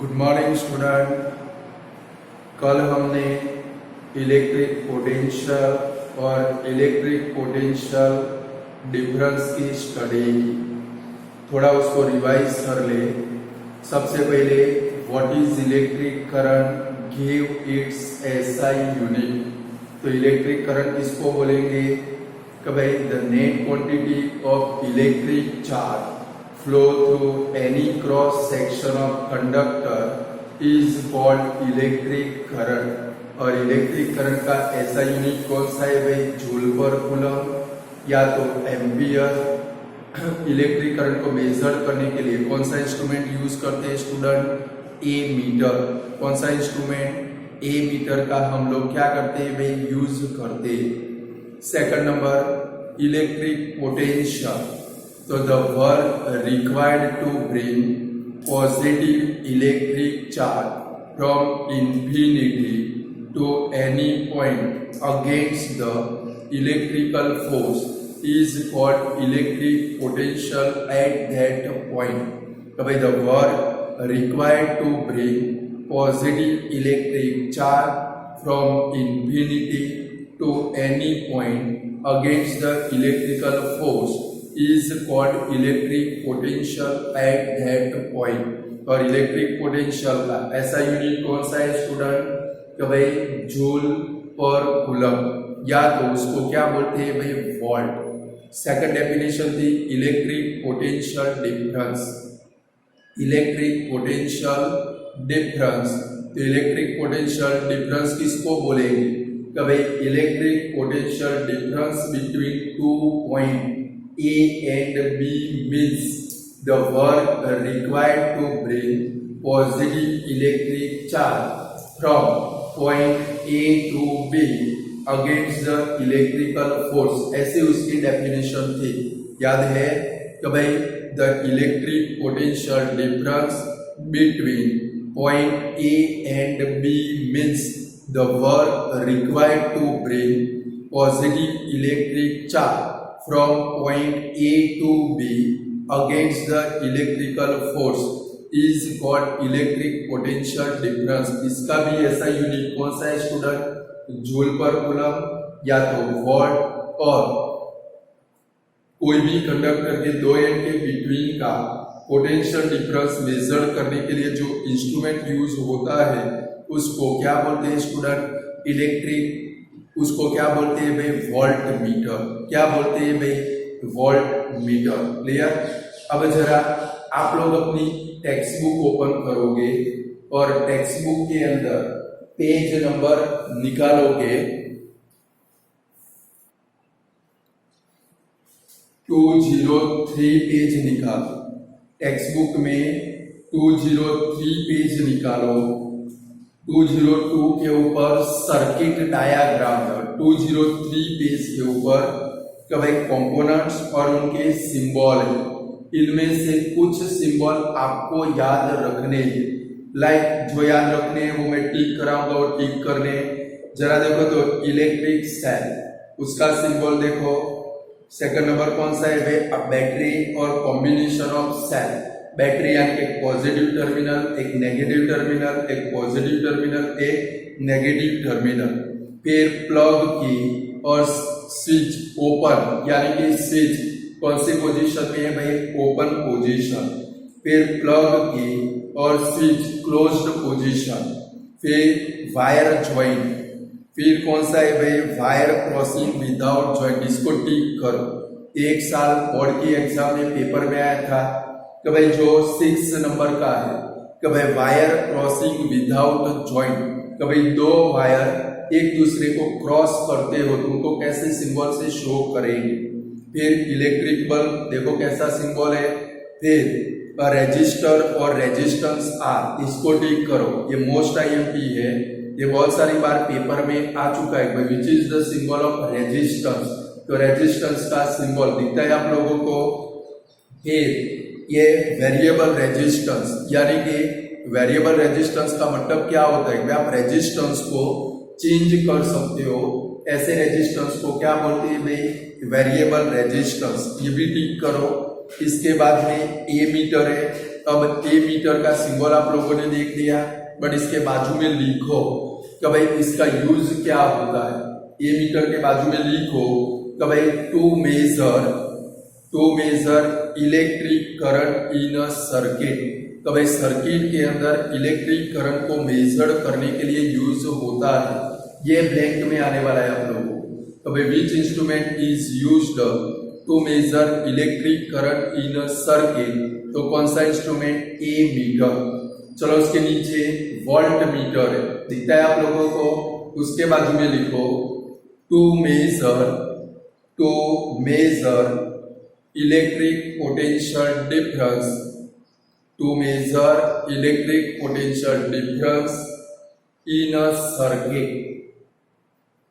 Good morning student. कल हमने electric potential और इलेक्ट्रिक पोटेंशियल डिफरेंस की स्टडी की। थोड़ा उसको रिवाइज कर ले। सबसे पहले what is electric current, give its SI unit. तो इलेक्ट्रिक करंट किसको बोलेंगे कि भाई the net quantity of electric charge flow through any cross section of conductor is called electric current। और इलेक्ट्रिक करंट का ऐसा यूनिट कौन सा है भाई, जूल पर कूलम या तो एम्पियर। इलेक्ट्रिक करंट को मेजर करने के लिए कौन सा इंस्ट्रूमेंट यूज करते हैं स्टूडेंट, ए मीटर। कौन सा इंस्ट्रूमेंट, ए मीटर का हम लोग क्या करते हैं भाई, यूज करते हैं। Second number electric potential. तो the work required to bring positive electric charge from infinity to any point against the electrical force is called electric potential at that point. तो भाई the work required to bring positive electric charge from infinity to any point against the electrical force is called electric potential at that point। और electric potential का ऐसा unit कौन सा है student, कि भाई जूल पर कूलम, या तो उसको क्या बोलते हैं भाई, वोल्ट। सेकंड डेफिनेशन थी electric potential difference. Electric potential difference, तो इलेक्ट्रिक पोटेंशियल डिफरेंस किसको बोलेंगे, कि भाई electric potential difference between two point A and B means the work required to bring positive electric charge from point A to B against the electrical force। ऐसे उसकी definition थी, याद है कि भाई the electric potential difference between point A and B means the work required to bring positive electric charge from point A to B against the electrical force is called electric potential difference। इसका भी ऐसा unit कौन सा है student, joule पर coulomb या तो volt. और कोई भी कंडक्टर के दो एंड के बिटवीन का पोटेंशियल डिफरेंस मेजर करने के लिए जो इंस्ट्रूमेंट यूज होता है उसको क्या बोलते हैं स्टूडेंट, इलेक्ट्रिक, उसको क्या बोलते हैं भाई, वोल्ट मीटर। क्या बोलते हैं भाई, वोल्ट मीटर। क्लियर। अब जरा आप लोग अपनी टेक्स्ट बुक ओपन करोगे और टेक्स्ट बुक के अंदर पेज नंबर निकालोगे 203 पेज निकालो। टेक्स्ट बुक में 203 पेज निकालो। 202 के ऊपर सर्किट डायाग्राम, 203 पेज के ऊपर कि भाई कंपोनेंट्स और उनके सिंबल है। इनमें से कुछ सिंबल आपको याद रखने हैं, लाइक जो याद रखने हैं वो मैं टिक कराऊंगा और टिक करने। जरा देखो तो इलेक्ट्रिक सेल, उसका सिंबल देखो। सेकंड नंबर कौन सा है भाई, बैटरी और कॉम्बिनेशन ऑफ सेल। बैटरी यानी एक पॉजिटिव टर्मिनल, एक नेगेटिव टर्मिनल, एक पॉजिटिव टर्मिनल, एक नेगेटिव टर्मिनल। फिर प्लग की और स्विच ओपन, यानी कि स्विच कौन सी पोजीशन में है भाई, ओपन पोजीशन। फिर प्लग की और स्विच क्लोज्ड पोजीशन। फिर वायर ज्वाइंट, फिर कौन सा है भाई, वायर क्रॉसिंग विदाउट ज्वाइंट। इसको टिक करो। एक साल बोर्ड की एग्जाम में पेपर में आया था कि भाई जो 6 नंबर का है कि भाई वायर क्रॉसिंग विदाउट ज्वाइंट, कि भाई दो वायर एक दूसरे को क्रॉस करते हो तो उनको कैसे सिंबल से शो करेंगे। फिर इलेक्ट्रिक बल्ब, देखो कैसा सिंबल है। फिर रेजिस्टर और रेजिस्टेंस आर, इसको टिक करो। ये मोस्ट आईएमपी है, ये बहुत सारी बार पेपर में आ चुका है। Which is the symbol of resistance, तो रेजिस्टेंस का सिंबल दिखता है आप लोगों को। फिर ये वेरिएबल रेजिस्टेंस, यानी कि वेरिएबल रेजिस्टेंस का मतलब क्या होता है कि आप रेजिस्टेंस को चेंज कर सकते हो। ऐसे रेजिस्टेंस को क्या बोलते हैं भाई, वेरिएबल रेजिस्टेंस। ये भी टिक करो। इसके बाद में ए मीटर है, अब ए मीटर का सिंबल आप लोगों ने देख लिया, बट इसके बाजू में लिखो कि भाई इसका यूज क्या होता है। ए मीटर के बाजू में लिखो कि भाई to measure electric current in a circuit. तो भाई सर्किट के अंदर इलेक्ट्रिक करंट को मेजर करने के लिए यूज होता है। ये ब्लैंक में आने वाला है आप लोगों को। तो भाई which instrument is used to measure electric current in a circuit, तो कौन सा इंस्ट्रूमेंट? ए मीटर। चलो उसके नीचे वोल्ट मीटर है, दिखता है आप लोगों को, उसके बाजू में लिखो to measure electric potential difference, to measure electric potential difference in a circuit.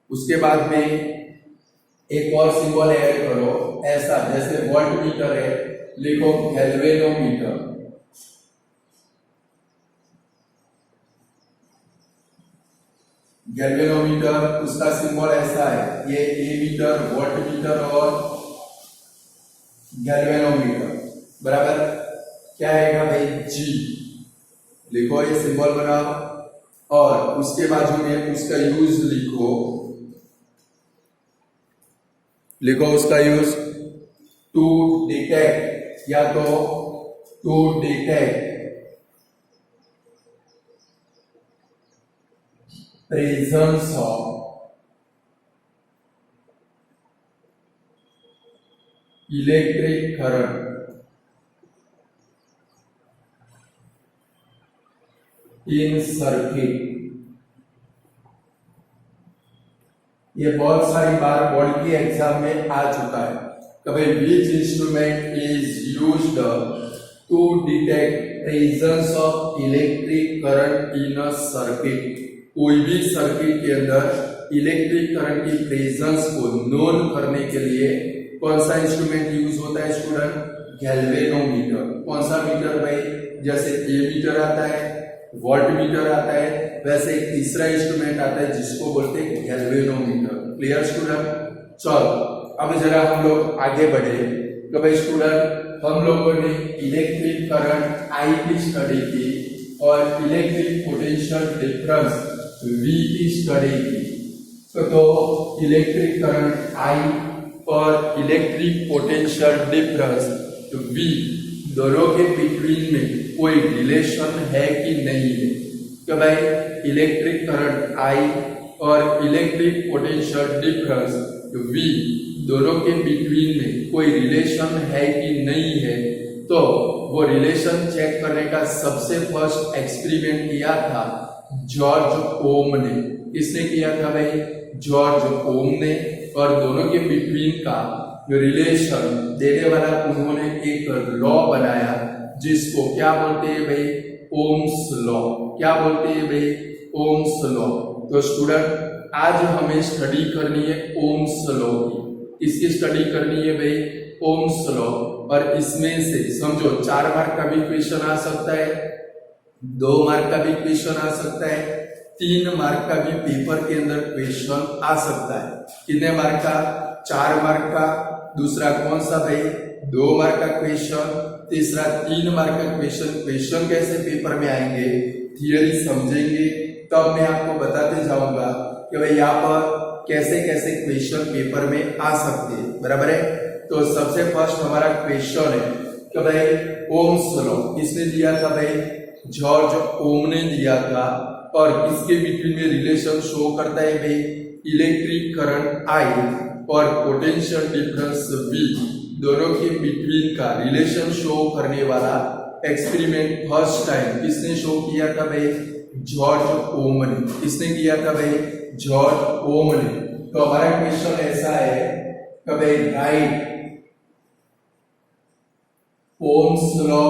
उसके बाद में एक और सिंबल ऐड करो, ऐसा जैसे वोल्ट मीटर है, लिखो गैल्वेनोमीटर। गैल्वेनोमीटर उसका सिंबल ऐसा है, ये ए मीटर, वोल्ट मीटर और गैल्वेनोमीटर बराबर क्या आएगा भाई? जी। लिखो ये सिंबल बनाओ और उसके बाजू में उसका यूज लिखो उसका यूज टू डिटेक्ट, या तो to detect presence of electric current in circuit. ये बहुत सारी बार बोर्ड की एग्जाम में आ चुका है। कभी which instrument is used to detect presence of electric current in a circuit. कोई भी सर्किट के अंदर इलेक्ट्रिक करंट की प्रेजेंस को नोन करने के लिए कौन सा इंस्ट्रूमेंट यूज होता है स्टूडेंट? गैल्वेनोमीटर। कौन सा मीटर भाई? जैसे ए मीटर आता है, वोल्ट मीटर आता है, वैसे एक तीसरा इंस्ट्रूमेंट आता है जिसको बोलते हैं गैल्वेनोमीटर। Clear student? चलो अब जरा हम लोग आगे बढ़े। तो भाई स्टूडेंट हम लोगों ने इलेक्ट्रिक करंट आई की स्टडी की और इलेक्ट्रिक पोटेंशियल डिफरेंस वी की स्टडी की। तो इलेक्ट्रिक करंट आई और इलेक्ट्रिक पोटेंशियल डिफरेंस वी दोनों के बिटवीन में कोई रिलेशन है कि नहीं है? तो भाई इलेक्ट्रिक करंट आई और इलेक्ट्रिक पोटेंशियल डिफरेंस वी दोनों के बिटवीन में कोई रिलेशन है कि नहीं है? तो वो रिलेशन चेक करने का सबसे फर्स्ट एक्सपेरिमेंट किया था जॉर्ज ओम ने। किसने किया था भाई? जॉर्ज ओम ने। और दोनों के बिटवीन का रिलेशन देने वाला उन्होंने एक लॉ बनाया जिसको क्या बोलते हैं भाई? Ohm's law. क्या बोलते हैं भाई? Ohms law. तो स्टूडेंट आज हमें स्टडी करनी है ओम्स लॉ की। इसकी स्टडी करनी है भाई ओम्स लॉ। और इसमें से समझो 4 मार्क का भी क्वेश्चन आ सकता है, 2 मार्क का भी क्वेश्चन आ सकता है, 3 मार्क का भी पेपर के अंदर क्वेश्चन आ सकता है। कितने मार्क का? 4 मार्क का। दूसरा कौन सा भाई? 2 मार्क का क्वेश्चन। तीसरा 3 मार्क का क्वेश्चन। क्वेश्चन कैसे पेपर में आएंगे, थियरी समझेंगे, तब मैं आपको बताते जाऊंगा कि भाई यहाँ पर कैसे कैसे क्वेश्चन पेपर में आ सकते हैं। बराबर है? तो सबसे फर्स्ट हमारा क्वेश्चन है कि भाई ओम्स लॉ किसने दिया था भाई? जॉर्ज ओम ने दिया था। और इसके बिटवीन में रिलेशन शो करता है भाई इलेक्ट्रिक करंट आई और पोटेंशियल डिफरेंस वी दोनों के बिटवीन का रिलेशन शो करने वाला एक्सपेरिमेंट फर्स्ट टाइम किसने शो किया था भाई? जॉर्ज ओम ने। किसने किया था भाई? जॉर्ज ओम ने। तो हमारा क्वेश्चन ऐसा है कि भाई write Ohm's law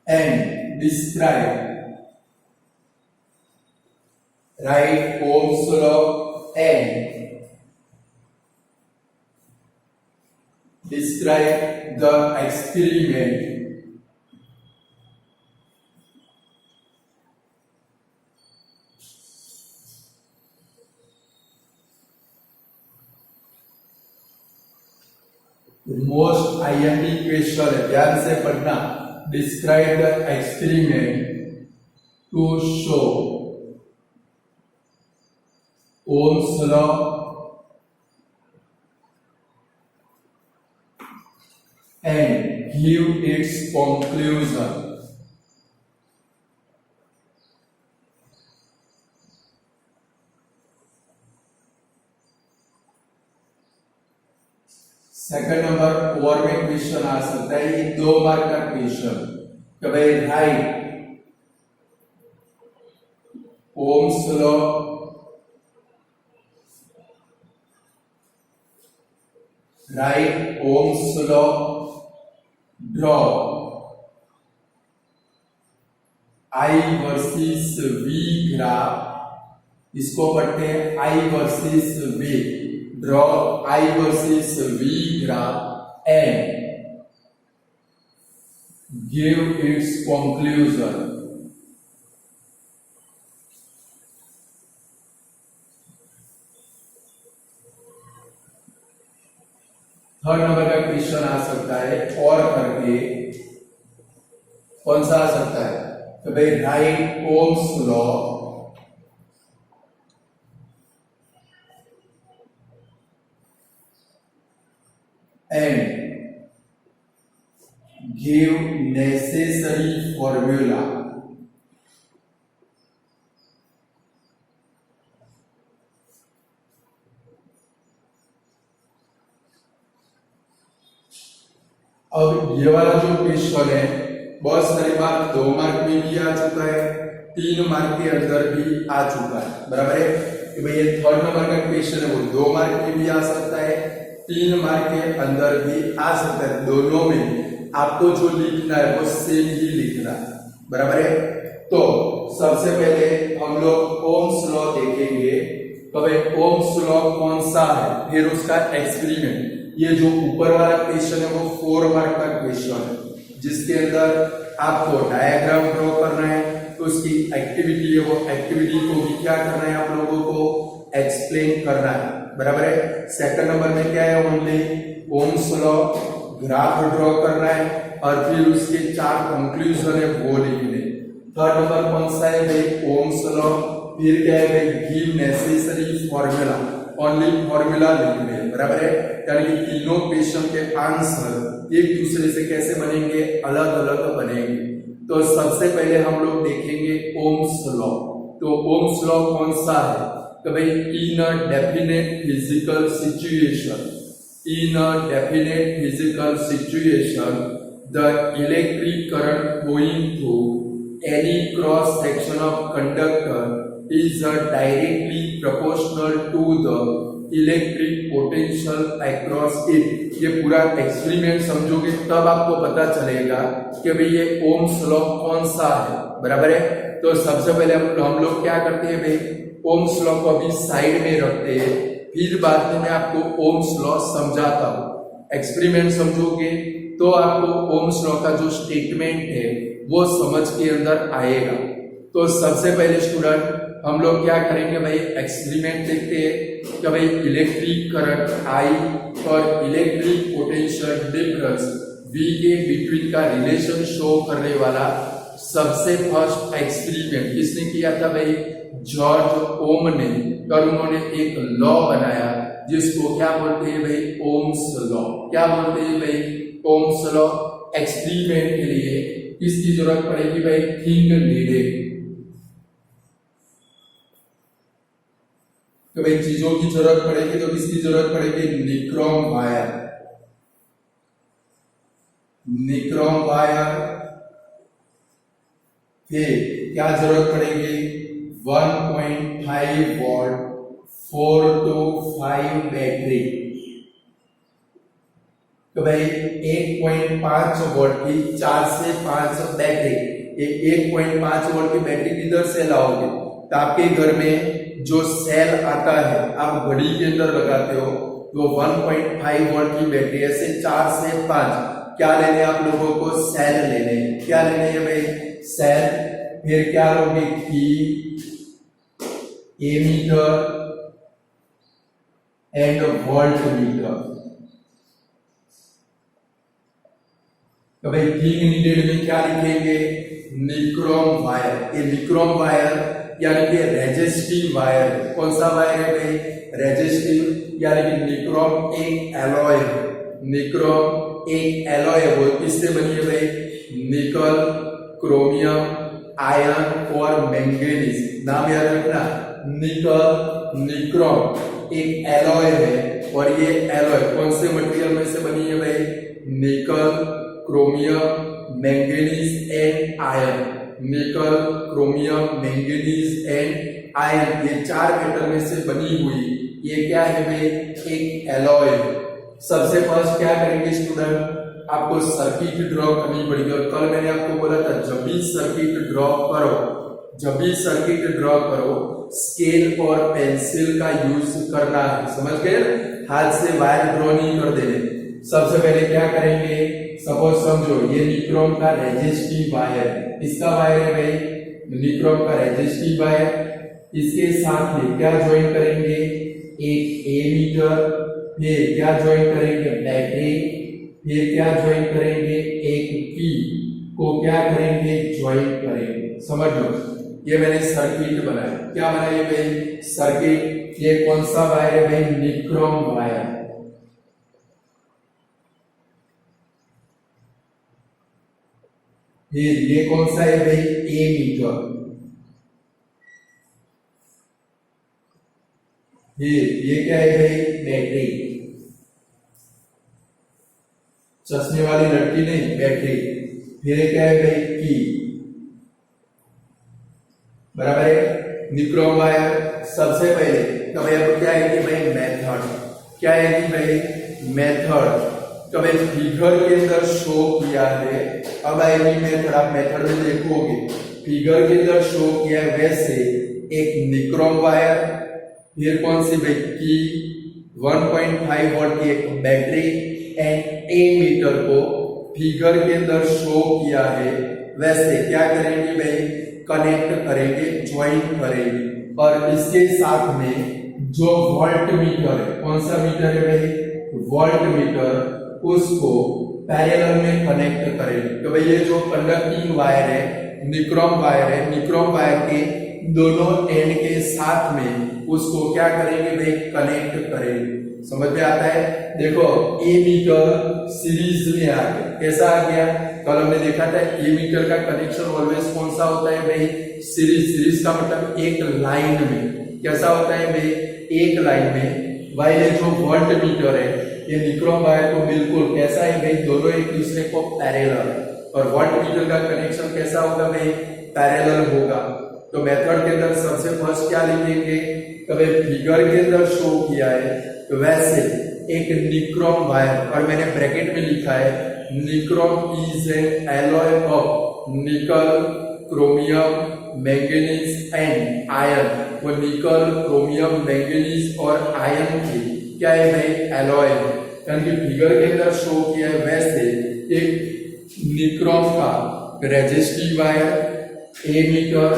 and describe, write Ohm's law and describe the experiment most IMP question है, ध्यान से पढ़ना। Describe the experiment to show Ohm's law and give its conclusion. Second number और में क्वेश्चन आ सकता है, ये 2 मार्क का क्वेश्चन कि भाई write Ohm's law draw I versus V graph. इसको पढ़ते हैं I versus V. Draw I versus V graph and give its conclusion. Third number का क्वेश्चन आ सकता है और करके, कौन सा आ सकता है तो भाई write Ohm's law and give necessary formula। अब ये वाला जो क्वेश्चन है बहुत सारे मार्क 2 मार्क में भी आ चुका है, 3 मार्क के अंदर भी आ चुका है, बराबर है कि भाई ये थर्ड नंबर का क्वेश्चन है वो 2 मार्क में भी आ सकता है, 3 मार्क के अंदर भी आ सकता है। दोनों में आपको जो लिखना है वो सेम ही लिखना है, बराबर है। तो सबसे पहले हम लोग ओम्स लॉ देखेंगे। तो भाई ओम्स लॉ कौन सा है, फिर उसका एक्सपेरिमेंट। ये जो ऊपर वाला क्वेश्चन है वो 4 मार्क का क्वेश्चन है, जिसके अंदर आपको डायग्राम ड्रॉ करना है, तो उसकी एक्टिविटी है, वो एक्टिविटी को भी क्या करना है आप लोगों को एक्सप्लेन करना है, बराबर है। सेकंड नंबर में क्या है, only Ohm's law graph draw करना है और फिर उसके 4 कंक्लूजन है वो लिखने। थर्ड नंबर कौन सा है भाई, ओम्स लॉ। फिर क्या है भाई, give necessary formula, only formula लिखने, बराबर है। यानी कि तीनों क्वेश्चन के आंसर एक दूसरे से कैसे बनेंगे, अलग अलग बनेंगे। तो सबसे पहले हम लोग देखेंगे ओम्स लॉ। तो ओम्स लॉ कौन सा है, तो भाई in a definite physical situation the electric current flowing through any cross section of conductor is directly proportional to the electric potential across it। ये पूरा एक्सपेरिमेंट समझोगे तब आपको पता चलेगा कि भाई ये ओम्स लॉ कौन सा है, बराबर है। तो सबसे पहले हम लोग क्या करते हैं भाई, ओम्स लॉ को अभी साइड में रखते हैं, फिर बाद में मैं आपको ओम्स लॉ समझाता हूँ। एक्सपेरिमेंट समझोगे तो आपको ओम्स लॉ का जो स्टेटमेंट है वो समझ के अंदर आएगा। तो सबसे पहले स्टूडेंट हम लोग क्या करेंगे भाई, एक्सपेरिमेंट देखते हैं कि भाई इलेक्ट्रिक करंट आई और इलेक्ट्रिक पोटेंशियल डिफरेंस V के बिटवीन का रिलेशन शो करने वाला सबसे फर्स्ट एक्सपेरिमेंट किसने किया था भाई, जॉर्ज ओम ने। और उन्होंने एक लॉ बनाया जिसको क्या बोलते हैं भाई, ओम्स लॉ। क्या बोलते हैं भाई, ओम्स लॉ। एक्सपेरिमेंट के लिए किसकी जरूरत पड़ेगी भाई, थिंग नीडेड। तो भाई चीजों की जरूरत पड़ेगी, तो किसकी जरूरत पड़ेगी, निक्रोम वायर। फिर क्या जरूरत पड़ेगी, 1.5 वोल्ट 4 to 5 बैटरी। तो भाई 1.5 वोल्ट की 4 से 5 बैटरी। 1.5 वोल्ट की बैटरी किधर से लाओगे, तो आपके घर में जो सेल आता है आप घड़ी के अंदर लगाते हो, तो 1.5 वोल्ट की बैटरी ऐसे 4 से 5 क्या लेने आप लोगों को, सेल लेने। क्या लेने हैं भाई, सेल। फिर क्या लोगे, की, एमीटर एंड वोल्ट मीटर। तो भाई थिंग नीडेड में क्या लिखेंगे, निक्रोम वायर। ये निक्रोम वायर यानी कि रेजिस्टिव वायर। कौन सा वायर है भाई, रेजिस्टिव, यानी कि निक्रोम एक एलॉय है। निक्रोम एक एलॉय है, वो किससे बनी है भाई, निकल, क्रोमियम, आयरन और मैंगनीज। नाम याद रखना, निकल, निक्रोम एक एलॉय है और ये एलॉय कौन से मटेरियल में से बनी है भाई, निकल, क्रोमियम, मैंगनीज एंड आयरन। निकल, क्रोमियम, मैंगनीज एंड आयरन, ये चार मेटल में से बनी हुई ये क्या है भाई, एक एलॉय। सबसे फर्स्ट क्या करेंगे स्टूडेंट, आपको सर्किट ड्रॉ करनी पड़ेगी। और कल मैंने आपको बोला था जब भी सर्किट ड्रॉ करो, जब भी सर्किट ड्रॉ करो स्केल और पेंसिल का यूज करना है। समझ गए, हाथ से वायर ड्रॉ नहीं कर देने। सबसे पहले क्या करेंगे, सपोज समझो ये निक्रोम का रेजिस्टिव वायर, इसका वायर है भाई निक्रोम का रेजिस्टिव वायर। इसके साथ में क्या ज्वाइन करेंगे, एक एमीटर, फिर क्या ज्वाइन करेंगे, बैटरी, फिर क्या ज्वाइन करेंगे, एक पी को क्या करेंगे, ज्वाइन करेंगे। समझ लो, ये मैंने सर्किट बनाया। क्या बनाया भाई, सर्किट। ये कौन सा वायर है भाई, निक्रोम वायर। फिर ये कौन सा है भाई, एमीटर। फिर ये क्या है भाई, बैटरी। चश्मे वाली लड़की नहीं, बैटरी। फिर क्या है भाई, की। बराबर है, निक्रोम वायर। सबसे पहले तो भाई अब क्या है कि भाई मेथड, क्या है कि भाई मेथड, तो भाई फिगर के अंदर शो किया है। अब आएगी मेथड, आप मेथड में देखोगे फिगर के अंदर शो किया है वैसे एक निक्रोम वायर, फिर कौन सी भाई की, 1.5 वोल्ट की एक बैटरी एंड एमीटर को फिगर के अंदर शो किया है वैसे क्या करेंगे भाई, कनेक्ट करेंगे, ज्वाइन करेंगे। और इसके साथ में जो वोल्ट मीटर है, कौन सा मीटर है भाई, वोल्ट मीटर, उसको पैरेलल में कनेक्ट करेंगे। तो भाई ये जो कंडक्टिंग वायर है, निक्रोम वायर है, निक्रोम वायर के दोनों एंड के साथ में उसको क्या करेंगे भाई, कनेक्ट करेंगे। समझ में आता है, देखो ए मीटर सीरीज में आ गया। कैसा आ गया, कल हमने देखा था ए मीटर का कनेक्शन ऑलवेज कौन सा होता है भाई, सीरीज। सीरीज का मतलब एक लाइन में। कैसा होता है भाई, एक लाइन में। वाइल ये जो वोल्ट मीटर है ये निक्रोम वायर को बिल्कुल कैसा है भाई, दोनों एक दूसरे को पैरेलल। और वोल्ट मीटर का कनेक्शन कैसा होगा भाई, पैरेलल होगा। तो मेथड के अंदर सबसे फर्स्ट क्या लिखेंगे, तो भाई फिगर के अंदर शो किया है तो वैसे एक निक्रोम वायर, और मैंने ब्रैकेट में लिखा है nichrome is an alloy of निकल, क्रोमियम, मैंगनीज एंड आयरन। वो निकल, क्रोमियम, मैंगनीज और आयरन की क्या है भाई, एलॉय है। क्योंकि फिगर के अंदर शो किया है वैसे एक निक्रोम का resistive wire, ammeter,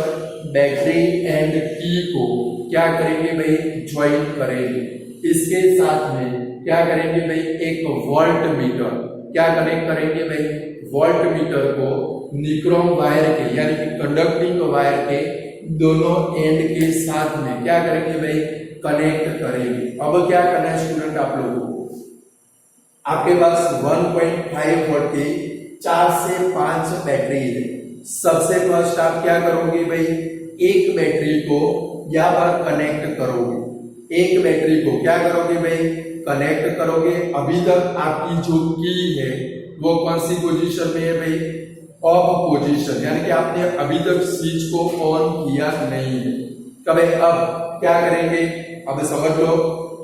battery and key को क्या करेंगे भाई, ज्वाइन करेंगे। इसके साथ में क्या करेंगे भाई, एक वोल्ट मीटर, क्या कनेक्ट करेंगे भाई, वोल्ट मीटर को निक्रोम वायर के यानी कि कंडक्टिंग वायर के दोनों एंड के साथ में क्या करेंगे भाई, कनेक्ट करेंगे। अब क्या करना है स्टूडेंट, आप लोगों को, आपके पास 1.5 वोल्ट की 4 से 5 बैटरी है। सबसे फर्स्ट आप क्या करोगे भाई, एक बैटरी को यहाँ पर कनेक्ट करोगे। एक बैटरी को क्या करोगे भाई, कनेक्ट करोगे। अभी तक आपकी जो की है वो कौन सी पोजीशन में है भाई, ऑफ पोजीशन, यानी कि आपने अभी तक स्विच को ऑन किया नहीं है। कभी अब क्या करेंगे, अब समझ लो,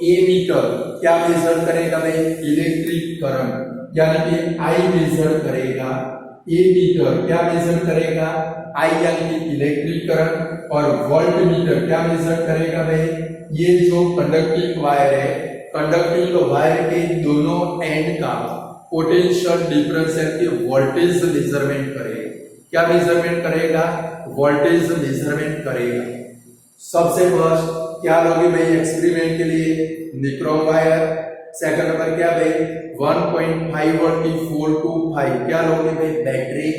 ए मीटर क्या मेजर करेगा भाई, इलेक्ट्रिक करंट, यानी कि आई मेजर करेगा। ए मीटर क्या मेजर करेगा, आई यानी कि इलेक्ट्रिक करंट। और वोल्ट मीटर क्या मेजर करेगा भाई, ये जो कंडक्टिंग वायर है, कंडक्टिंग वायर के दोनों एंड का पोटेंशियल डिफरेंस है कि वोल्टेज मेजरमेंट करेगा। क्या मेजरमेंट करेगा, वोल्टेज मेजरमेंट करेगा। सबसे फर्स्ट क्या लोगे भाई एक्सपेरिमेंट के लिए, निक्रोम वायर। सेकंड नंबर क्या भाई 1.5 वोल्ट की 4 to 5 क्या लोगे भाई बैटरी।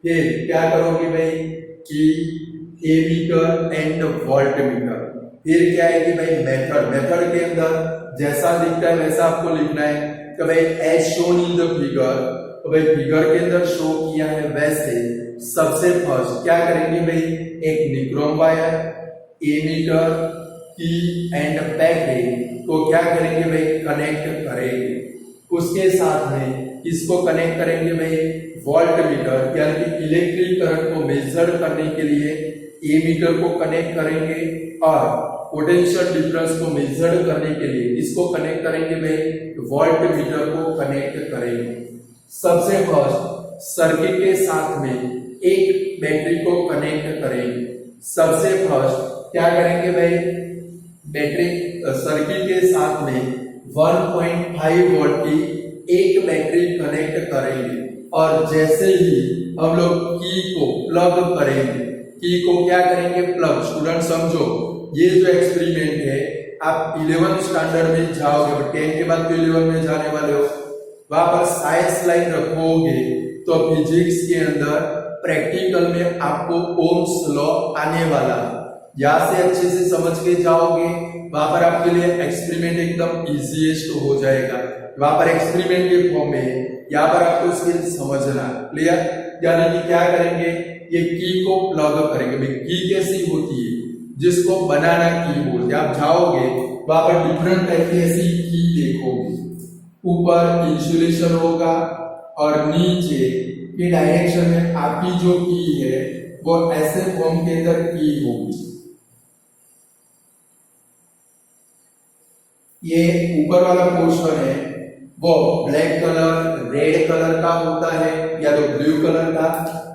फिर क्या करोगे भाई कि एमीटर एंड वोल्ट मीटर। फिर क्या है कि भाई मेथड के अंदर जैसा दिखता है वैसा आपको लिखना है कि भाई as shown in the figure, तो भाई फिगर के अंदर शो किया है वैसे सबसे फर्स्ट क्या करेंगे भाई एक निक्रोम वायर एमीटर की एंड बैटरी को क्या करेंगे भाई कनेक्ट करेंगे। उसके साथ में किसको कनेक्ट करेंगे भाई वोल्ट मीटर यानी कि इलेक्ट्रिक करंट को मेजर करने के लिए एमीटर को कनेक्ट करेंगे और पोटेंशियल डिफरेंस को मेजर करने के लिए इसको कनेक्ट करेंगे भाई वोल्ट मीटर को कनेक्ट करेंगे। सबसे फर्स्ट सर्किट के साथ में एक बैटरी को कनेक्ट करेंगे। सबसे फर्स्ट क्या करेंगे भाई बैटरी सर्किट के साथ में 1.5 वोल्ट की एक बैटरी कनेक्ट करेंगे और जैसे ही हम लोग की को प्लग करेंगे, की को क्या करेंगे प्लग। स्टूडेंट समझो ये जो एक्सपेरिमेंट है आप 11th स्टैंडर्ड में जाओगे, 10 के बाद तो 11 में जाने वाले हो, वहां पर साइंस लाइन रखोगे तो फिजिक्स के अंदर प्रैक्टिकल में आपको ओम्स लॉ आने वाला, यहाँ से अच्छे से समझ के जाओगे वहां पर आपके लिए एक्सपेरिमेंट एकदम इजीएस्ट हो जाएगा। वहां पर एक्सपेरिमेंट के फॉर्म में यहाँ पर आपको स्किल समझना क्लियर। यानी कि क्या करेंगे ये की को प्लग करेंगे। भाई की कैसी होती है जिसको बनाना की बोलते हैं। आप जाओगे वहां पर डिफरेंट टाइप की ऐसी की देखोगे, ऊपर इंसुलेशन होगा और नीचे की डायरेक्शन में आपकी जो की है वो ऐसे फॉर्म के अंदर की होगी। ये ऊपर वाला पोर्शन है वो ब्लैक कलर रेड कलर का होता है या तो ब्लू कलर का,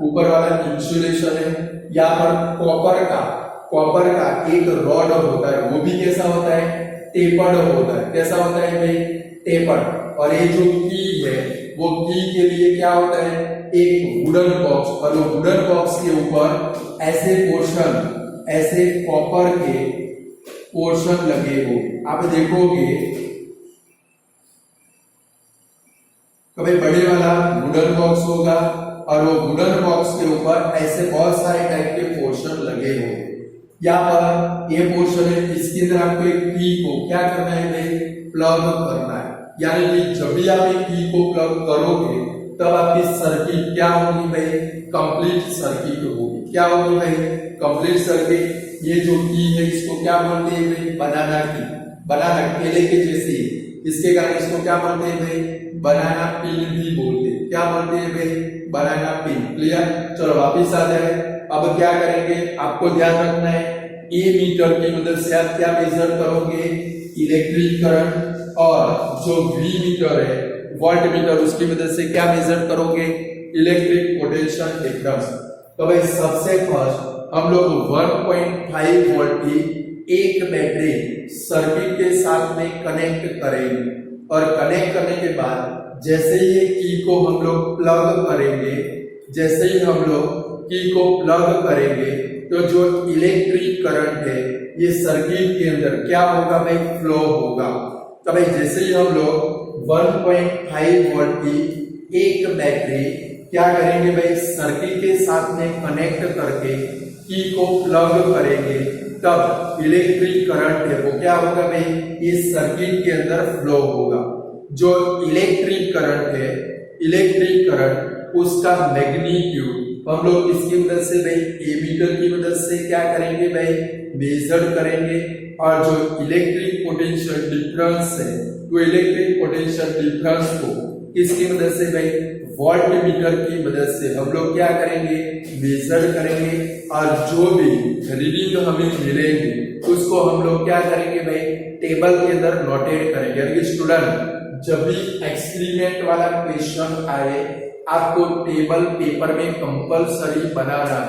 ऊपर वाला इंसुलेशन है। यहाँ पर कॉपर का एक रॉड होता है, वो भी कैसा होता है टेपर्ड होता है। कैसा होता है भाई टेपर्ड। और ये जो की है वो की के लिए क्या होता है एक वुडन बॉक्स, और वो वुडन बॉक्स के ऊपर ऐसे पोर्शन ऐसे कॉपर के पोर्शन लगे हो। आप देखोगे कभी बड़े वाला वुडन बॉक्स होगा और वो वुडन बॉक्स के ऊपर ऐसे बहुत सारे टाइप के पोर्शन लगे हो। यहाँ पर ये पोर्शन है, इसके अंदर आपको एक की को क्या करना है भाई प्लग करना है। यानी कि जब भी आप एक की को प्लग करोगे तब आपकी सर्किट क्या होगी भाई कंप्लीट सर्किट होगी। क्या होगी भाई कंप्लीट सर्किट। ये जो की है इसको क्या बोलते हैं भाई बनाना की, बनाना केले के जैसे, इसके कारण इसको क्या बोलते हैं भाई बनाना पिन भी बोलते हैं। क्या बोलते हैं भाई बनाना पिन। क्लियर। चलो वापिस आ जाए। अब क्या करेंगे आपको ध्यान रखना है ए मीटर की मदद से आप क्या मेजर करोगे इलेक्ट्रिक करंट, और जो वी मीटर है वोल्ट मीटर उसकी मदद से क्या मेजर करोगे इलेक्ट्रिक पोटेंशियल डिफरेंस। तो भाई सबसे फर्स्ट हम लोग 1.5 वोल्ट की एक बैटरी सर्किट के साथ में कनेक्ट करेंगे और कनेक्ट करने के बाद जैसे ही ये की को हम लोग प्लग करेंगे, जैसे ही हम लोग की को प्लग करेंगे तो जो इलेक्ट्रिक करंट है ये सर्किट के अंदर क्या होगा भाई फ्लो होगा। तो भाई जैसे ही हम लोग 1.5 वोल्ट की एक बैटरी क्या करेंगे भाई सर्किट के साथ में कनेक्ट करके की को प्लग करेंगे तब इलेक्ट्रिक करंट है वो क्या होगा भाई इस सर्किट के अंदर फ्लो होगा। जो इलेक्ट्रिक करंट है इलेक्ट्रिक करंट उसका मैग्नीट्यूड हम लोग इसकी मदद से भाई एमीटर की मदद से क्या करेंगे भाई मेजर करेंगे, और जो इलेक्ट्रिक पोटेंशियल डिफरेंस है वो इलेक्ट्रिक पोटेंशियल डिफरेंस को इसकी मदद से भाई वोल्ट मीटर की मदद से हम लोग क्या करेंगे मेजर करेंगे, और जो भी रीडिंग हमें मिलेंगे उसको हम लोग क्या करेंगे भाई टेबल के अंदर नोटेट करेंगे। यानी स्टूडेंट जब भी एक्सपेरिमेंट वाला क्वेश्चन आए आपको टेबल पेपर में कंपलसरी बनाना,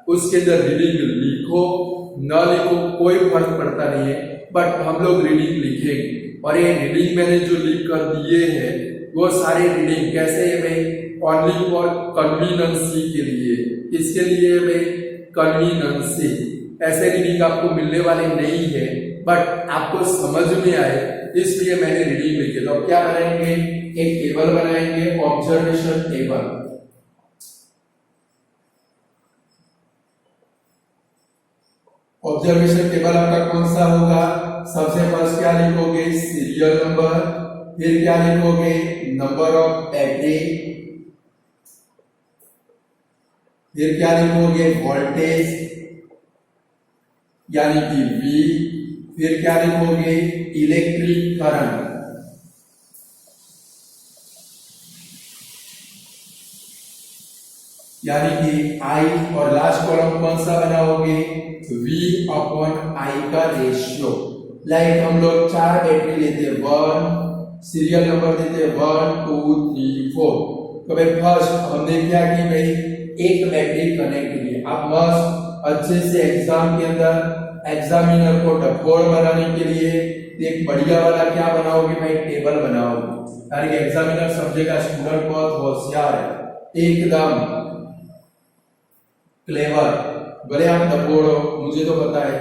उसके अंदर रीडिंग लिखो न लिखो कोई फर्क पड़ता नहीं है, बट हम लोग रीडिंग लिखेंगे। और ये रीडिंग मैंने जो लिख कर दिए हैं वो सारे रीडिंग कैसे है भाई ओनली फॉर कन्वीनियंसी के लिए। इसके लिए भाई कन्वीनियंसी, ऐसे रीडिंग आपको मिलने वाले नहीं है, बट आपको समझ में आए इसलिए मैंने रीडिंग लिखी। तो अब क्या बनाएंगे, एक टेबल बनाएंगे, ऑब्जर्वेशन टेबल। ऑब्जर्वेशन टेबल आपका कौन सा होगा, सबसे फर्स्ट क्या लिखोगे, सीरियल नंबर, फिर क्या लिखोगे, नंबर ऑफ बैटरी, फिर क्या लिखोगे, वोल्टेज यानी कि V, फिर क्या लिखोगे, इलेक्ट्रिक करंट, यानी कि I, और लास्ट कॉलम कौन सा बनाओगे, V अपॉन I का रेशियो। लाइक हम लोग 4 बैटरी लेते हैं, 1 सीरियल नंबर देते हैं 1 2 3 4। तो भाई फर्स्ट हमने क्या की भाई, एक बैटरी कनेक्ट की। आप मस्त अच्छे से एग्जाम के अंदर एग्जामिनर को डफोड़ बनाने के लिए एक बढ़िया वाला क्या बनाओगे भाई, टेबल बनाओगे। यानी कि एग्जामिनर समझेगा स्टूडेंट बहुत होशियार है, एकदम क्लेवर, भले आप डफोड़ो, मुझे तो पता है,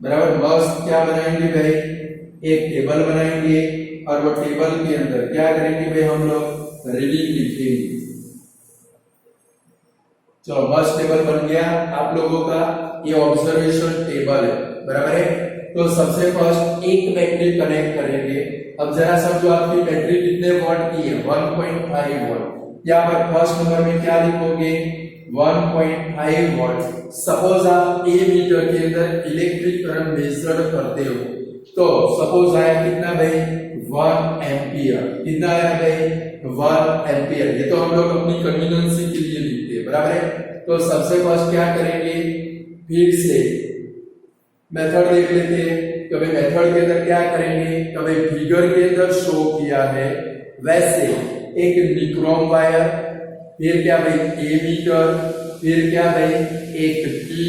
बराबर। मस्त क्या बनाएंगे भाई, एक टेबल बनाएंगे, और वो टेबल के अंदर क्या करेंगे भाई, हम लोग रीडिंग लिखेंगे। चलो मस्त टेबल बन गया आप लोगों का, ये ऑब्जर्वेशन टेबल है, बराबर है। तो सबसे फर्स्ट एक बैटरी कनेक्ट करेंगे। अब जरा समझो आपकी बैटरी कितने वॉट की है, 1.5 वॉट। यहाँ पर फर्स्ट नंबर में क्या लिखोगे, 1.5 वॉट। सपोज आप ए मीटर के अंदर इलेक्ट्रिक करंट मेजर करते हो, तो सपोज आया कितना भाई, 1 एम्पियर। कितना आया भाई, 1 एम्पियर। ये तो हम लोग अपनी कन्वीनियंस के लिए लिखते हैं, बराबर है। तो सबसे फर्स्ट क्या करेंगे, फिर से मेथड देख लेते हैं। कभी मेथड के अंदर क्या करेंगे, कभी फिगर के अंदर शो किया है वैसे एक निक्रोम वायर, फिर क्या भाई ए मीटर, फिर क्या भाई एक की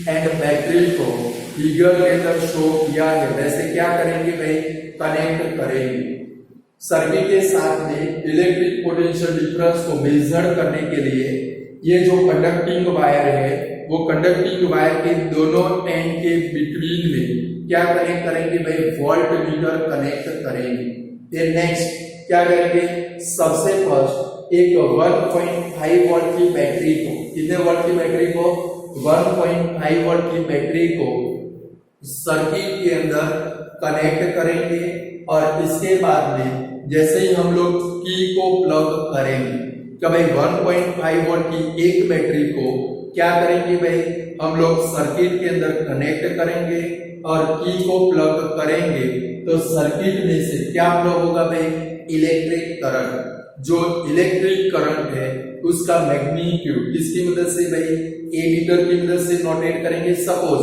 एंड बैटरी को फिगर के अंदर शो किया है वैसे क्या करेंगे भाई, कनेक्ट करेंगे। सर्किट के साथ में इलेक्ट्रिक पोटेंशियल डिफरेंस को मेजर करने के लिए ये जो कंडक्टिंग वायर है, वो कंडक्टिंग वायर के दोनों एंड के बिटवीन में क्या कनेक्ट करेंगे भाई, वोल्ट मीटर कनेक्ट करेंगे। फिर नेक्स्ट क्या करेंगे, सबसे फर्स्ट एक 1.5 वोल्ट की बैटरी को, कितने वोल्ट की बैटरी को, 1.5 वोल्ट की बैटरी को सर्किट के अंदर कनेक्ट करेंगे। और इसके बाद में जैसे ही हम लोग की को प्लग करेंगे, तो भाई 1.5 वोल्ट की एक बैटरी को क्या करेंगे भाई, हम लोग सर्किट के अंदर कनेक्ट करेंगे और की को प्लग करेंगे, तो सर्किट में से क्या फ्लो होगा भाई, इलेक्ट्रिक करंट। जो इलेक्ट्रिक करंट है उसका मैग्नीट्यूड किसकी मदद से भाई, ए मीटर की मदद से नोटेट करेंगे। सपोज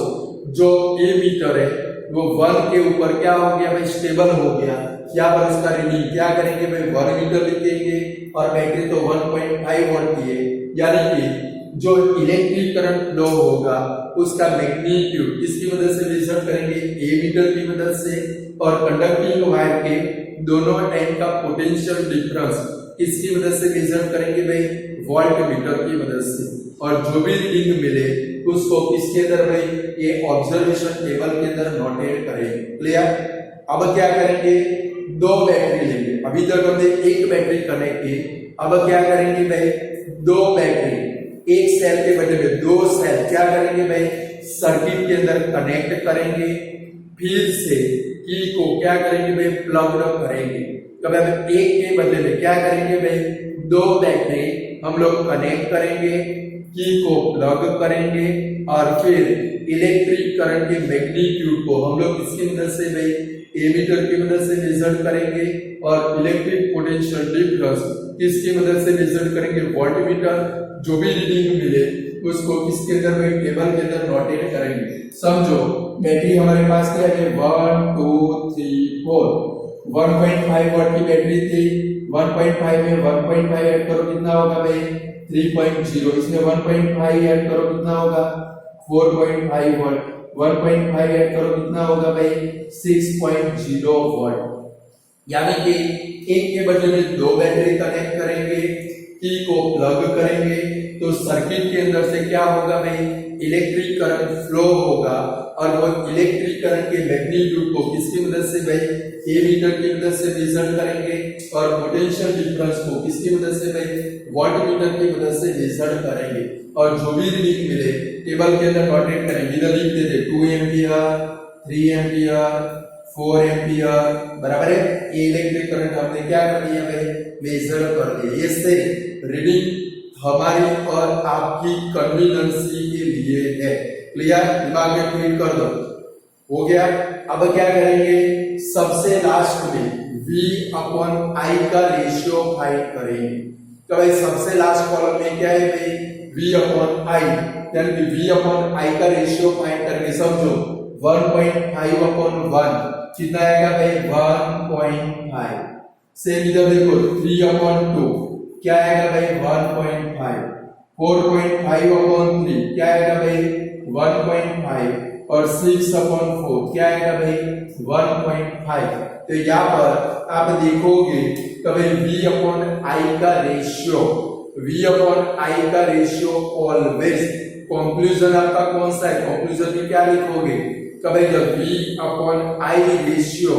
जो ए मीटर है वो 1 के ऊपर क्या हो गया भाई, स्टेबल हो गया, क्या पर उसका रीडिंग क्या करेंगे भाई, 1 मीटर लिखेंगे, और बैटरी तो 1.5 वोल्ट की है, यानी कि जो इलेक्ट्रिक करंट फ्लो होगा उसका मैग्नीट्यूड किसकी मदद से मेजर करेंगे, ए मीटर की मदद से। और कंडक्टिंग वायर के दोनों एंड का पोटेंशियल डिफरेंस किसकी मदद से मेजर करेंगे भाई, वोल्ट मीटर की मदद से। और जो भी रीडिंग मिले उसको किसके अंदर भाई, ये ऑब्जर्वेशन टेबल के अंदर नोटेट करेंगे। क्लियर। अब क्या करेंगे, 2 बैटरी लेंगे। अभी तक हमने एक बैटरी कनेक्ट की, अब क्या करेंगे भाई, 2 बैटरी, एक सेल के बदले में 2 सेल क्या करेंगे भाई, सर्किट के अंदर कनेक्ट करेंगे। फिर से की को क्या करेंगे भाई, प्लग करेंगे। कभी हम एक के बदले में क्या करेंगे भाई, 2 बैटरी हम लोग कनेक्ट करेंगे, की को प्लग करेंगे, और फिर इलेक्ट्रिक करंट के मैग्नीट्यूड को हम लोग किसकी मदद से भाई, ए मीटर की मदद से मेजर करेंगे, और इलेक्ट्रिक पोटेंशियल डिफरेंस किसकी मदद से मेजर करेंगे, वोल्ट मीटर। जो भी रीडिंग मिले उसको किसके अंदर भाई, टेबल के अंदर नोटेट करेंगे। समझो बैटरी हमारे पास क्या है, 1 2 3 4, 1.5 वोल्ट की बैटरी थी, 1.5 में 1.5 ऐड करो कितना होगा भाई, 3.0। इसमें 1.5 ऐड करो कितना होगा, 4.5 वोल्ट। 1.5 ऐड करो कितना होगा भाई, 6.0 वोल्ट। यानी कि एक के बदले में 2 बैटरी कनेक्ट करेंगे, की को प्लग करेंगे, तो सर्किट के अंदर से क्या होगा भाई, इलेक्ट्रिक करंट फ्लो होगा और वो इलेक्ट्रिक करंट के मैग्नीट्यूड को किसकी मदद से भाई ए मीटर की मदद से मेजर करेंगे और पोटेंशियल डिफरेंस को किसकी मदद से भाई वॉट मीटर की मदद से मेजर करेंगे और जो भी रीडिंग मिले टेबल के अंदर नोटेट करेंगे। इधर लिख देते 2 एम्पियर 3 एम्पियर 4 एम्पियर बराबर है। ये इलेक्ट्रिक करंट हमने क्या कर दिया भाई मेजर कर दिया। ये से रीडिंग हमारी और आपकी कन्वीनियंसी के लिए है। क्लियर, दिमाग में फीड कर दो। हो गया। अब क्या करेंगे सबसे लास्ट में V अपॉन I का रेशियो फाइंड करेंगे। तो भाई सबसे लास्ट कॉलम में क्या है भाई V अपॉन I, यानी कि V अपॉन I का रेशियो फाइंड करके समझो 1.5 अपॉन 1 कितना आएगा भाई 1.5। सेम इधर देखो 3 अपॉन 2 क्या आएगा भाई 1.5। 4.5 अपॉन 3 क्या आएगा भाई 1.5 और 6 अपॉन 4 क्या आएगा भाई 1.5। तो यहाँ पर आप देखोगे तो भाई V अपॉन I का रेशियो ऑलवेज कंक्लूजन आपका कौन सा है। कंक्लूजन में क्या लिखोगे तो भाई V upon I ratio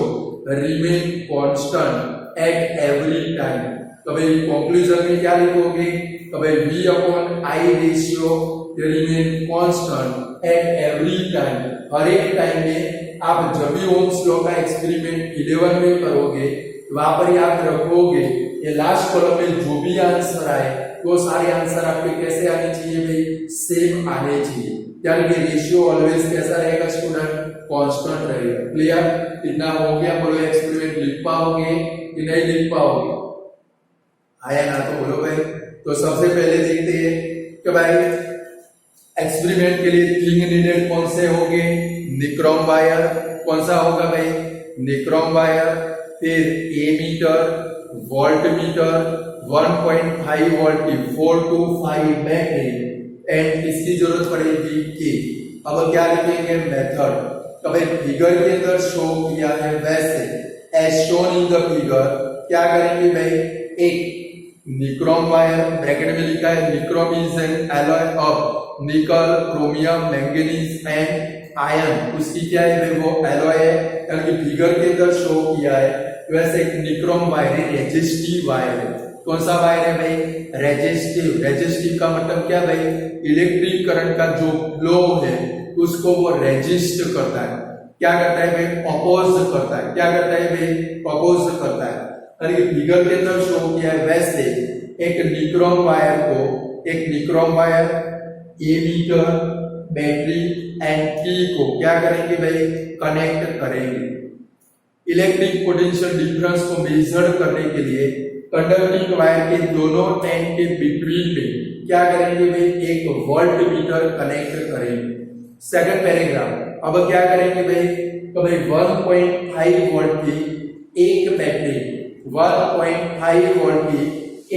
remain constant at every time. तो भाई कंक्लूजन में क्या लिखोगे तो भाई V upon I ratio remain constant at every time. हर एक टाइम में आप जब भी ओम्स लॉ का एक्सपेरिमेंट 11 में करोगे वहां पर याद रखोगे ये लास्ट कॉलम में जो भी आंसर आए वो सारे आंसर आपके कैसे आने चाहिए भाई सेम आने चाहिए। यानी कि रेशियो ऑलवेज कैसा रहेगा स्टूडेंट कांस्टेंट रहेगा। क्लियर, इतना हो गया। बोलो एक्सपेरिमेंट लिख पाओगे कि नहीं लिख पाओगे। आया ना तो बोलो भाई। तो सबसे पहले देखते हैं कि भाई एक्सपेरिमेंट के लिए थिंग नीडेड कौन से होंगे निक्रोम वायर। कौन सा होगा भाई निक्रोम वायर, फिर ए मीटर, वोल्ट मीटर, 1.5 वोल्ट की 4 to 5 बैटरी एंड इसकी जरूरत पड़ेगी के। अब क्या लिखेंगे मेथड। तो भाई फिगर के अंदर शो किया है वैसे as shown in the figure क्या करेंगे भाई एक निक्रोम वायर ब्रैकेट में लिखा है nichrome is an alloy of निकल क्रोमियम मैंगनीज एंड आयरन। उसकी क्या है भाई वो एलॉय है यानी कि फिगर के अंदर शो किया है वैसे एक निक्रोम वायर है रेजिस्टिव वायर है। कौन सा वायर है भाई रेजिस्टिव। रेजिस्टिव का मतलब क्या भाई इलेक्ट्रिक करंट का जो फ्लो है उसको वो रेजिस्ट करता है। क्या करता है भाई अपोज करता है। क्या करता है भाई अपोज करता है। यानी कि फिगर के अंदर शो किया है वैसे एक nichrome wire ammeter battery and key को क्या करेंगे भाई कनेक्ट करेंगे। इलेक्ट्रिक पोटेंशियल डिफरेंस को मेजर करने के लिए कंडक्टिंग वायर के दोनों एंड के बिटवीन में क्या करेंगे भाई एक वोल्ट मीटर कनेक्ट करेंगे। Second paragraph. अब क्या करेंगे भाई तो भाई 1.5 वोल्ट की एक बैटरी 1.5 वोल्ट की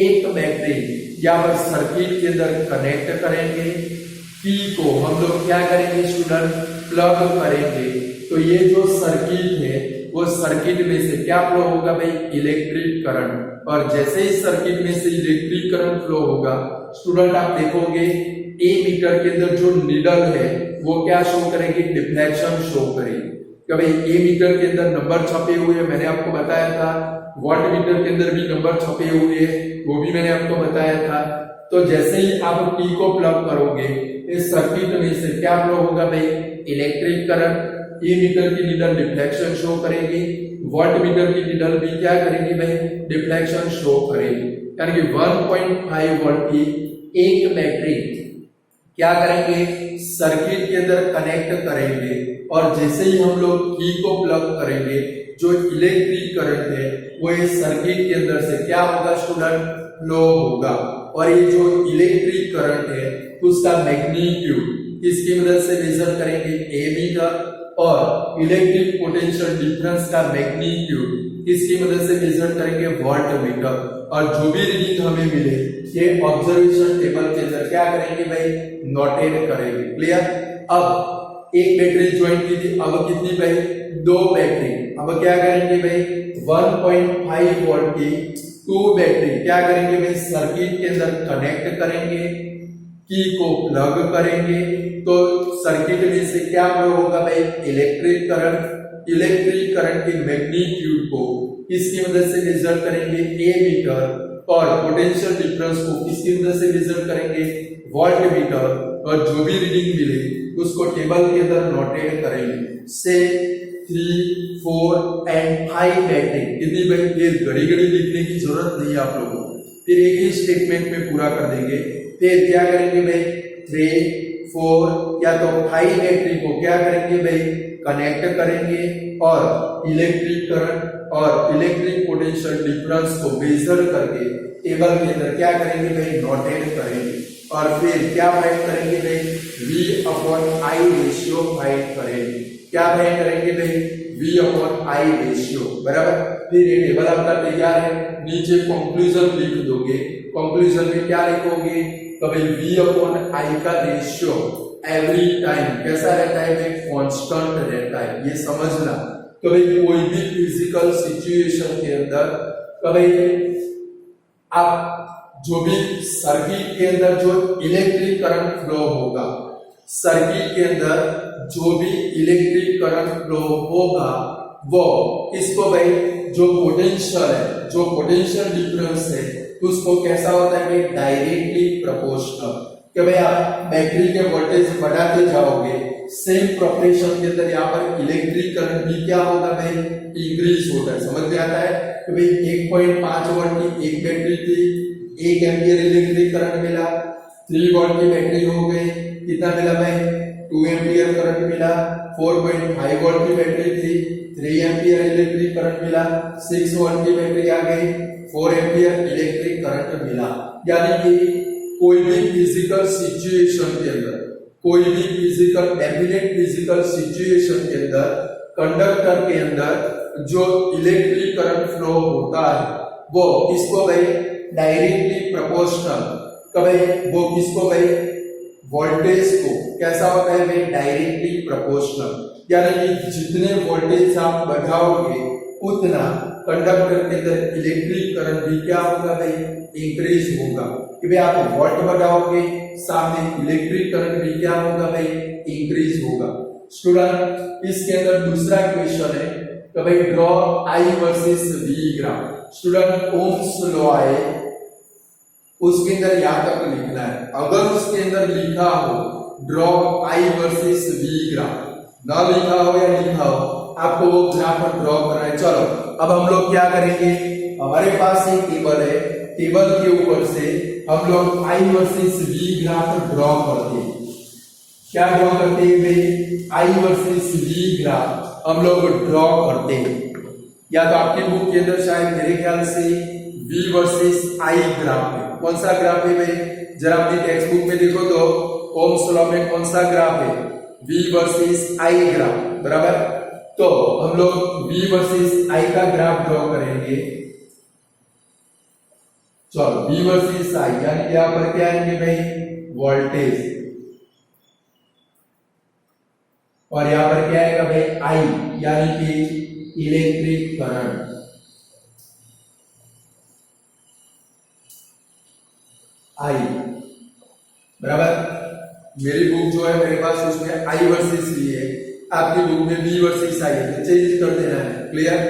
एक बैटरी यहाँ पर सर्किट के अंदर कनेक्ट करेंगे। पी को हम लोग क्या करेंगे स्टूडेंट प्लग करेंगे। तो ये जो सर्किट है वो सर्किट में से क्या फ्लो होगा भाई इलेक्ट्रिक करंट। और जैसे ही सर्किट में से इलेक्ट्रिक करंट फ्लो होगा स्टूडेंट आप देखोगे ए मीटर के अंदर जो नीडल है वो क्या शो करेगी डिफ्लेक्शन शो करेगी। क्या भाई ए मीटर के अंदर नंबर छपे हुए हैं मैंने आपको बताया था। वॉट मीटर के अंदर भी नंबर छपे हुए हैं वो भी मैंने आपको बताया था। तो जैसे ही आप पी को प्लग करोगे इस सर्किट में से क्या फ्लो होगा भाई इलेक्ट्रिक करंट। ए मीटर की नीडल डिफ्लेक्शन शो करेगी, वॉट मीटर की नीडल भी क्या करेगी भाई डिफ्लेक्शन शो करेगी। यानी कि 1.5 वोल्ट की एक बैटरी क्या करेंगे सर्किट के अंदर कनेक्ट करेंगे और जैसे ही हम लोग की को प्लग करेंगे जो इलेक्ट्रिक करंट है वो इस सर्किट के अंदर से क्या होगा स्टूडेंट फ्लो होगा। और ये जो इलेक्ट्रिक करंट है उसका मैग्नीट्यूड किसकी मदद से मेजर करेंगे ए मीटर और इलेक्ट्रिक पोटेंशियल डिफरेंस का मैग्नीट्यूड किसकी मदद से मेजर करेंगे वोल्ट मीटर। और जो भी रीडिंग हमें मिले ये ऑब्जर्वेशन टेबल के अंदर क्या करेंगे भाई नोटेट करेंगे। क्लियर। अब एक बैटरी ज्वाइन की थी अब कितनी भाई दो बैटरी। अब क्या करेंगे भाई 1.5 वोल्ट की 2 बैटरी क्या करेंगे भाई सर्किट के अंदर कनेक्ट करेंगे की को प्लग करेंगे तो सर्किट में से क्या फ्लो होगा भाई, इलेक्ट्रिक करंट के मैग्नीट्यूड को किसकी मदद से मेजर करेंगे, ए मीटर, और पोटेंशियल डिफरेंस को किसकी मदद से मेजर करेंगे, वोल्ट मीटर, और जो भी रीडिंग मिले उसको टेबल के अंदर नोटेट करेंगे। से 3, 4 एंड 5 बैटरी कितनी भाई, फिर घड़ी घड़ी लिखने की जरूरत नहीं है आप लोगों को, फिर एक ही स्टेटमेंट में पूरा कर देंगे। फिर क्या करेंगे भाई, 3, 4 या तो 5 बैटरी को क्या करेंगे भाई, कनेक्ट करेंगे और इलेक्ट्रिक करंट और इलेक्ट्रिक पोटेंशियल डिफरेंस को मेजर करके टेबल के अंदर क्या करेंगे भाई, नोटेट करेंगे। और फिर क्या फाइंड करेंगे भाई, V/I रेशियो फाइंड करेंगे। क्या फाइंड करेंगे भाई, V/I रेशियो, बराबर। फिर ये टेबल आपका तैयार है, नीचे कंक्लूजन लिख दोगे। कंक्लूजन में क्या लिखोगे, तो भाई V/I का रेशियो एवरी टाइम कैसा रहता है भाई, कांस्टेंट रहता है, ये समझना। तो भाई कोई भी फिजिकल सिचुएशन के अंदर कभी आप जो भी सर्किट के अंदर जो इलेक्ट्रिक करंट फ्लो होगा, सर्किट के अंदर जो भी इलेक्ट्रिक करंट फ्लो होगा वो इसको भाई जो पोटेंशियल है, जो पोटेंशियल डिफरेंस है उसको कैसा होता है भाई, डायरेक्टली प्रोपोर्शनल। कि भाई आप बैटरी के वोल्टेज बढ़ाते जाओगे, सेम प्रोपोर्शन के अंदर यहाँ पर इलेक्ट्रिक करंट भी क्या होगा भाई, इंक्रीज होता है। समझ में आता है कि भाई 1.5 वोल्ट की एक बैटरी थी, 1 एम्पियर इलेक्ट्रिक करंट मिला। 3 वोल्ट की बैटरी हो गई, कितना मिला भाई, 2 एम्पियर करंट मिला। 4.5 वोल्ट की बैटरी थी, 3 एम्पियर इलेक्ट्रिक करंट मिला। 6 वोल्ट की बैटरी आ गई, 4 एम्पियर इलेक्ट्रिक करंट मिला। यानी कि कोई भी फिजिकल सिचुएशन के अंदर, कोई भी फिजिकल डेफिनेट फिजिकल सिचुएशन के अंदर कंडक्टर के अंदर जो इलेक्ट्रिक करंट फ्लो होता है वो किसको भाई, डायरेक्टली प्रोपोर्शनल। कभी वो किसको भाई, वोल्टेज को कैसा होता है भाई, डायरेक्टली प्रोपोर्शनल। यानी कि जितने वोल्टेज आप बढ़ाओगे उतना कंडक्टर के अंदर इलेक्ट्रिक करंट भी क्या होगा भाई, इंक्रीज होगा। कि भाई आप वोल्ट बढ़ाओगे सामने इलेक्ट्रिक करंट भी क्या होगा भाई, इंक्रीज होगा। स्टूडेंट इसके अंदर दूसरा क्वेश्चन है कि भाई draw I versus V graph. Student Ohm's law है, उसके अंदर यहां तक लिखना है। अगर उसके अंदर लिखा हो draw I versus V graph, ना लिखा हो या लिखा हो, आपको वो ग्राफ ड्रॉ करना है। चलो अब हम लोग क्या करेंगे, हमारे पास एक टेबल है, टेबल के ऊपर से हम लोग I versus V graph draw करते हैं। क्या ड्रॉ करते हैं भाई, I वर्सेस V ग्राफ हम लोग ड्रॉ करते हैं। या तो आपकी बुक के अंदर शायद मेरे ख्याल से V वर्सेस I ग्राफ है। कौन सा ग्राफ है भाई, जरा अपनी टेक्स्ट बुक में देखो तो ओम्स लॉ में कौन सा ग्राफ है, V वर्सेस I ग्राफ, बराबर। तो हम लोग V वर्सेस I का ग्राफ ड्रॉ करेंगे। चलो V वर्सेस I, यानी यहाँ पर क्या आएंगे भाई, वोल्टेज, और यहाँ पर क्या आएगा भाई I, यानी कि इलेक्ट्रिक करंट। I बराबर, मेरी बुक जो है मेरे पास उसमें I वर्सेस V है, आपकी बुक में V वर्सेस I है, तो चेंज कर देना है। क्लियर,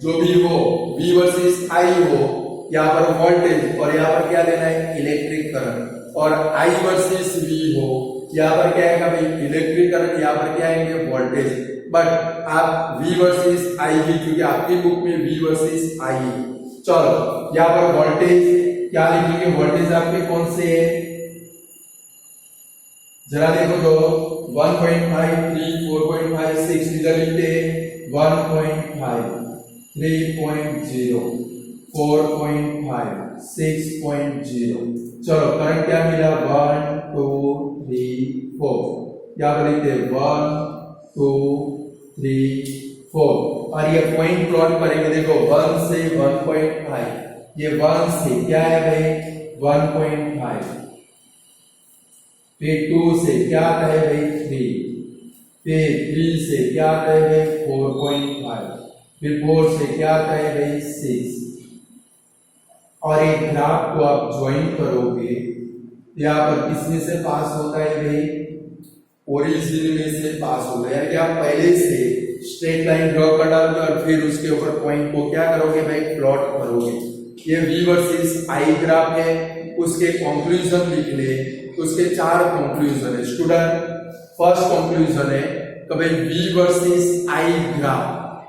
जो भी हो V वर्सेस I हो, यहाँ पर वोल्टेज और यहाँ पर क्या लेना है, इलेक्ट्रिक करंट। और I वर्सेस V हो, यहाँ पर क्या आएगा भाई, इलेक्ट्रिक करंट, यहाँ पर क्या आएंगे, वोल्टेज। बट आप V वर्सेस I भी, क्योंकि आपकी बुक में V वर्सेस I है। चलो यहाँ पर वोल्टेज क्या लिखेंगे, वोल्टेज आपके कौन से है, जरा देखो तो 1.5, 3, 4.5, 6 इधर लिखते हैं 1.5, 3.0, 4.5, 6.0। चलो करंट क्या मिला, 1, 2, 3, 4। यहाँ पर लिखते हैं 1, 2, 3, 4। और ये पॉइंट प्लॉट करेंगे, देखो 1 से 1.5, ये 1 से क्या है भाई 1.5, फिर 2 से क्या आता है भाई 3, फिर 3 से क्या आता है भाई 4.5, फिर 4 से क्या आता है भाई 6। और एक ग्राफ को आप ज्वाइन करोगे, यहाँ पर किसमें से पास होता है भाई, ओरिजिन में से पास होता है। यानी कि आप पहले से स्ट्रेट लाइन ड्रॉ कर डालोगे और फिर उसके ऊपर पॉइंट को क्या करोगे भाई, प्लॉट करोगे। ये V वर्सेस I ग्राफ है, उसके कंक्लूजन लिख ले। उसके 4 कंक्लूजन है स्टूडेंट। फर्स्ट कंक्लूजन है कि भाई V वर्सेस I ग्राफ,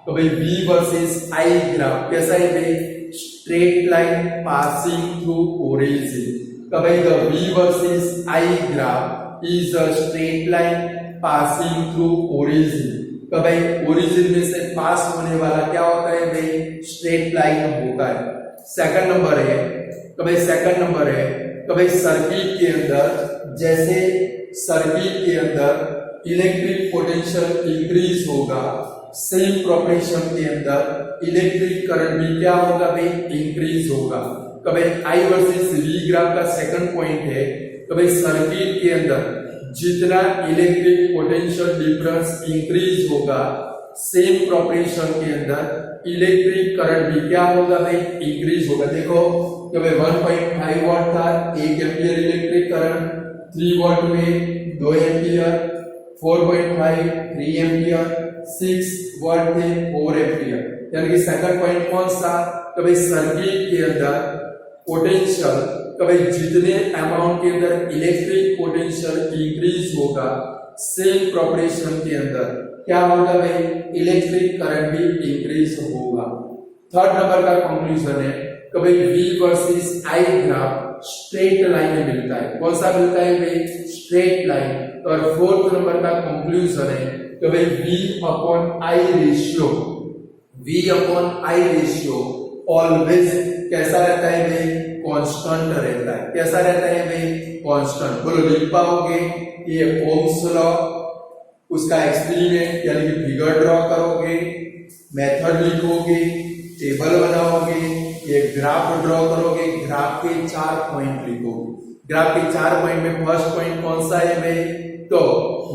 तो भाई V वर्सेस I ग्राफ कैसा है भाई, straight line passing through origin. तो भाई the V versus I graph is a straight line passing through origin. तो भाई ओरिजिन में से पास होने वाला क्या होता है भाई, स्ट्रेट लाइन होता है। सेकंड नंबर है, तो भाई सेकंड नंबर है तो भाई सर्किट के अंदर, जैसे सर्किट के अंदर इलेक्ट्रिक पोटेंशियल इंक्रीज होगा, सेम प्रोपोर्शन के अंदर इलेक्ट्रिक करंट भी क्या होगा भाई, इंक्रीज होगा। तो भाई I वर्सेस V ग्राफ का सेकंड पॉइंट है, तो भाई सर्किट के अंदर जितना इलेक्ट्रिक पोटेंशियल डिफरेंस इंक्रीज होगा, सेम प्रोपोर्शन के अंदर इलेक्ट्रिक करंट भी क्या होगा भाई, इंक्रीज होगा। देखो कि भाई 1.5 वाट था, 1 एम्पियर इलेक्ट्रिक करंट, 3 वाट में 2 एम्पियर, 4.5 3 एम्पियर, 6 वाट थे 4 एम्पियर। यानी कि सेकंड पॉइंट कौन सा, तो भाई सर्किट के अंदर पोटेंशियल, तो भाई जितने अमाउंट के अंदर इलेक्ट्रिक पोटेंशियल इंक्रीज होगा, सेम प्रोपोर्शन के अंदर क्या होगा भाई, इलेक्ट्रिक करंट भी इंक्रीज होगा। थर्ड नंबर का कंक्लूजन है कि भाई V versus I graph straight line में मिलता है। कौन सा मिलता है भाई, स्ट्रेट लाइन। और फोर्थ नंबर का कंक्लूजन है कि भाई V upon I ratio, V upon I ratio always कैसा रहता है भाई, कांस्टेंट रहता है। कैसा रहता है भाई, कांस्टेंट। बोलो लिख पाओगे, ये ओम्स लॉ, उसका एक्सपेरिमेंट यानी कि फिगर ड्रॉ करोगे, मेथड लिखोगे, टेबल बनाओगे, ये ग्राफ ड्रॉ करोगे, ग्राफ के 4 पॉइंट लिखोगे। ग्राफ के 4 पॉइंट में फर्स्ट पॉइंट कौन सा है भाई, तो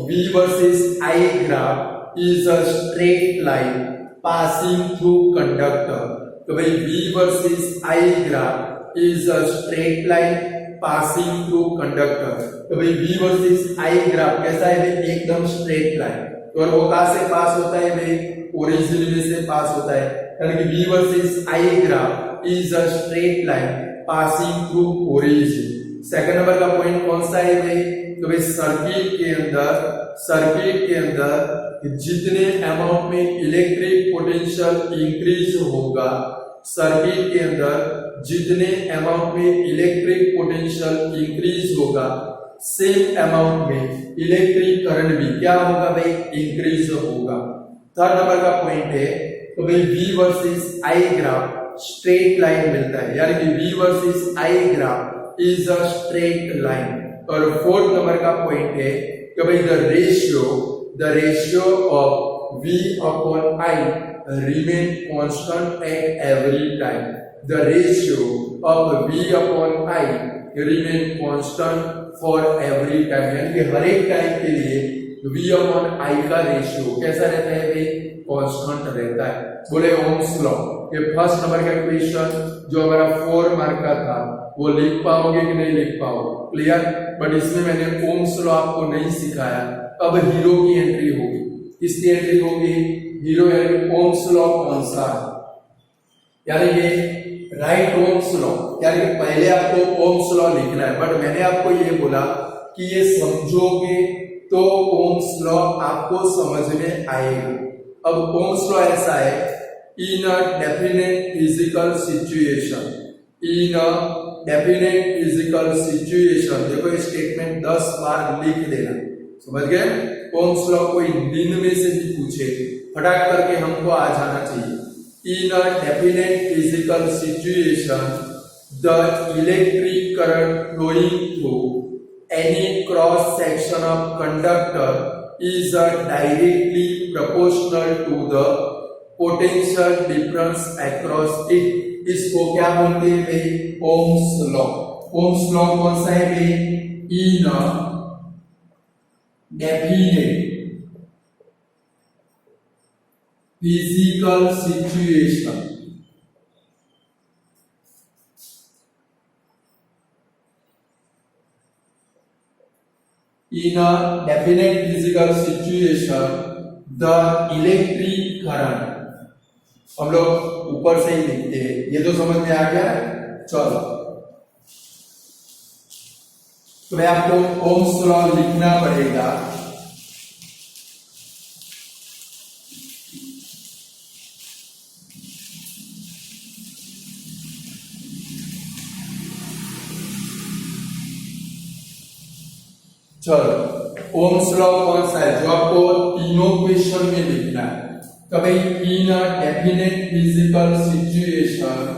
V versus I graph is a straight line passing through conductor. तो भाई V versus I graph is a straight line passing through conductor. तो भाई V वर्सेस I ग्राफ कैसा है भाई, एकदम स्ट्रेट लाइन। और वो कहां से पास होता है भाई, ओरिजिन में से पास होता है। यानी कि V versus I graph is a straight line passing through origin. Second number का पॉइंट कौन सा है भाई, तो भाई सर्किट के अंदर जितने अमाउंट में इलेक्ट्रिक पोटेंशियल इंक्रीज होगा, सर्किट के अंदर जितने अमाउंट में इलेक्ट्रिक पोटेंशियल इंक्रीज होगा, सेम अमाउंट में इलेक्ट्रिक करंट भी क्या होगा भाई, इंक्रीज होगा। थर्ड नंबर का पॉइंट है तो भाई V versus I graph straight line मिलता है। यानी कि V versus I graph is a straight line. और फोर्थ नंबर का पॉइंट है कि भाई the ratio of V upon I remain constant at every time. The ratio of V upon I remain constant for every time. यानी कि हर एक time के लिए V upon I का रेशियो कैसा रहता है भाई, कांस्टेंट रहता है। बोले ओम्स लॉ, ये फर्स्ट नंबर का क्वेश्चन जो हमारा 4 मार्क का था, वो लिख पाओगे कि नहीं लिख पाओगे, क्लियर। बट इसमें मैंने ओम्स लॉ आपको नहीं सिखाया। अब हीरो की एंट्री होगी। किसकी एंट्री होगी, हीरो। यानी ओम्स लॉ कौन सा है, यानी कि राइट ओम्स लॉ। यानी कि पहले आपको ओम्स लॉ लिखना है, बट मैंने आपको ये बोला कि ये समझोगे तो ओम्स लॉ आपको समझ में आएगा। अब ओम्स लॉ ऐसा है, इन अ डेफिनेट फिजिकल सिचुएशन, देखो स्टेटमेंट 10 बार लिख देना, समझ गए। ओम्स लॉ कोई दिन में से भी पूछे फटाक करके हमको आ जाना चाहिए। In a definite physical situation the electric current flowing through any cross section of conductor is directly proportional to the potential difference across it। इसको क्या बोलते हैं भाई, ओम्स लॉ। ओम्स लॉ कौन सा है भाई, in a definite physical situation in a definite physical situation the electric current, हम लोग ऊपर से ही लिखते हैं, ये तो समझ में आ गया। चलो तो मैं आपको ओम्स लॉ लिखना पड़ेगा। चलो ओम्स लॉ कौन सा है जो आपको तीनों क्वेश्चन में लिखना है। तो भाई in a definite physical situation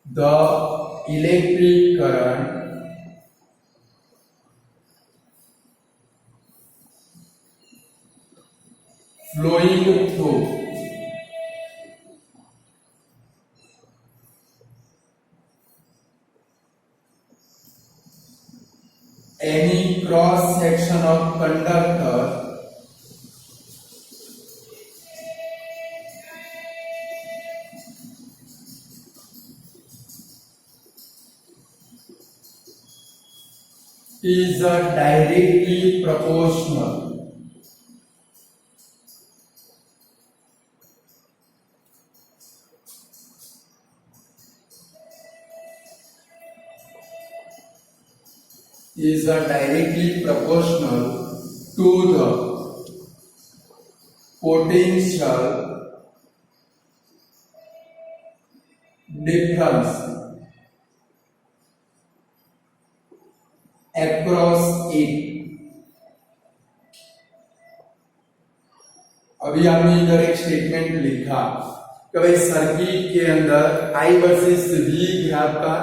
the electric current flowing through any cross section of conductor is directly proportional to the potential difference across it। अभी हमने इधर एक स्टेटमेंट लिखा कि भाई सर्किट के अंदर आई वर्सेस वी ग्राफ का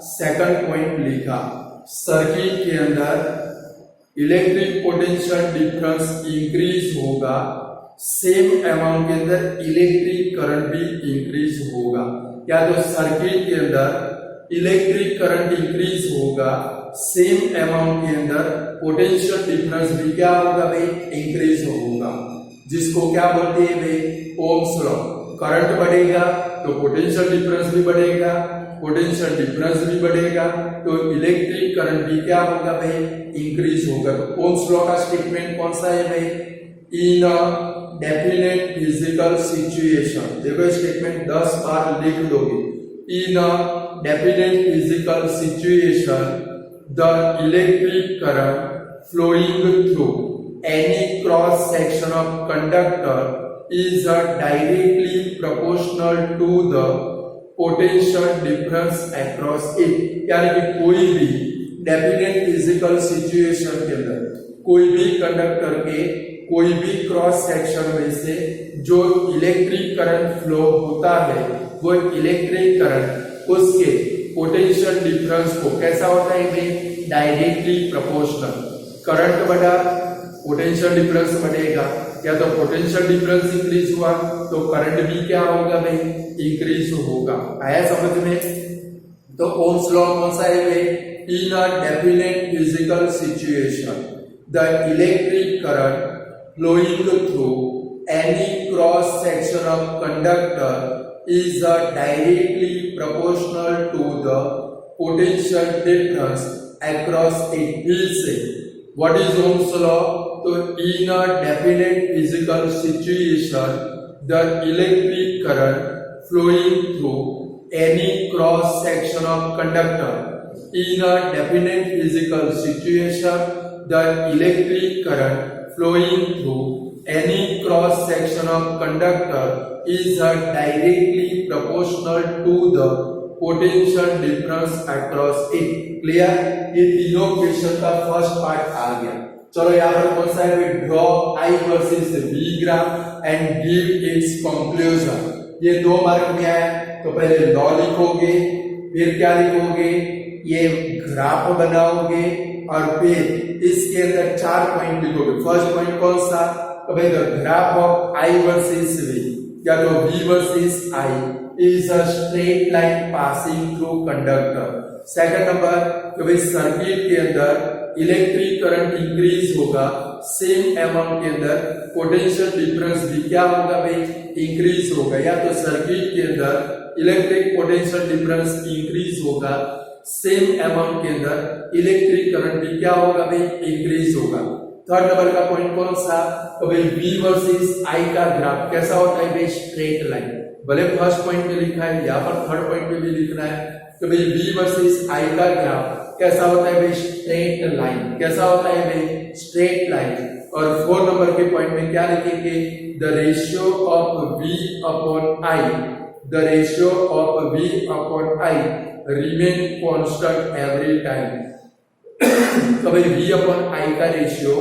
सेकंड पॉइंट लिखा। सर्किट के अंदर इलेक्ट्रिक पोटेंशियल डिफरेंस इंक्रीज होगा, सेम अमाउंट के अंदर इलेक्ट्रिक करंट भी इंक्रीज होगा। या तो सर्किट के अंदर इलेक्ट्रिक करंट इंक्रीज होगा, सेम अमाउंट के अंदर पोटेंशियल डिफरेंस भी क्या होगा भाई, इंक्रीज होगा, जिसको क्या बोलते हैं भाई, ओम्स लॉ। करंट बढ़ेगा तो पोटेंशियल डिफरेंस भी बढ़ेगा, पोटेंशियल डिफरेंस भी बढ़ेगा तो इलेक्ट्रिक करंट भी क्या होगा भाई, इंक्रीज होगा। तो ओम्स लॉ का स्टेटमेंट कौन सा है भाई, in a definite physical situation. देखो स्टेटमेंट 10 बार लिख दोगे। इन अ definite physical situation the electric current flowing through any cross section of conductor is directly proportional to the potential difference across it। यानी कि कोई भी डेफिनेट फिजिकल सिचुएशन के अंदर कोई भी कंडक्टर के कोई भी क्रॉस सेक्शन में से जो इलेक्ट्रिक करंट फ्लो होता है वो इलेक्ट्रिक करंट उसके पोटेंशियल डिफरेंस को कैसा होता है भाई, डायरेक्टली प्रोपोर्शनल। करंट बढ़ा पोटेंशियल डिफरेंस बढ़ेगा, या तो पोटेंशियल डिफरेंस इंक्रीज हुआ तो करंट भी क्या होगा भाई, इंक्रीज होगा। आया समझ में। तो ओम्स लॉ कौन सा है भाई, in a definite physical situation the electric current flowing through any cross section of conductor is directly proportional to the potential difference across it। फिर से what is Ohm's law, तो in a definite physical situation the electric current flowing through any cross section of conductor, in a definite physical situation the electric current flowing through any cross section of conductor is directly proportional to the potential difference across it। Clear. ये तीनों question का first part आ गया। चलो यहाँ पर कौन सा है, draw I versus V graph and give its conclusion. ये 2 मार्क में आया। तो पहले लॉ लिखोगे, फिर क्या लिखोगे, ये ग्राफ बनाओगे और फिर इसके अंदर 4 पॉइंट लिखोगे। फर्स्ट पॉइंट कौन सा, तो भाई the graph of I versus V, या तो V versus I is a straight line passing through conductor। Second number, कि भाई सर्किट के अंदर इलेक्ट्रिक करंट इंक्रीज होगा, सेम अमाउंट के अंदर पोटेंशियल डिफरेंस भी क्या होगा भाई, इंक्रीज होगा। या तो सर्किट के अंदर इलेक्ट्रिक पोटेंशियल डिफरेंस इंक्रीज होगा, सेम अमाउंट के अंदर इलेक्ट्रिक करंट भी क्या होगा भाई, इंक्रीज होगा। थर्ड नंबर का पॉइंट कौन सा, तो भाई V वर्सेस I का ग्राफ कैसा होता है भाई, स्ट्रेट लाइन। भले फर्स्ट पॉइंट में लिखा है, यहाँ पर थर्ड पॉइंट में भी लिखना है तो भाई V वर्सेस I का ग्राफ कैसा होता है भाई, स्ट्रेट लाइन। कैसा होता है भाई, स्ट्रेट लाइन। और फोर्थ नंबर के पॉइंट में क्या लिखेंगे, the ratio of V upon I, the ratio of V upon I remain constant every time. तो भाई V अपॉन I का रेशियो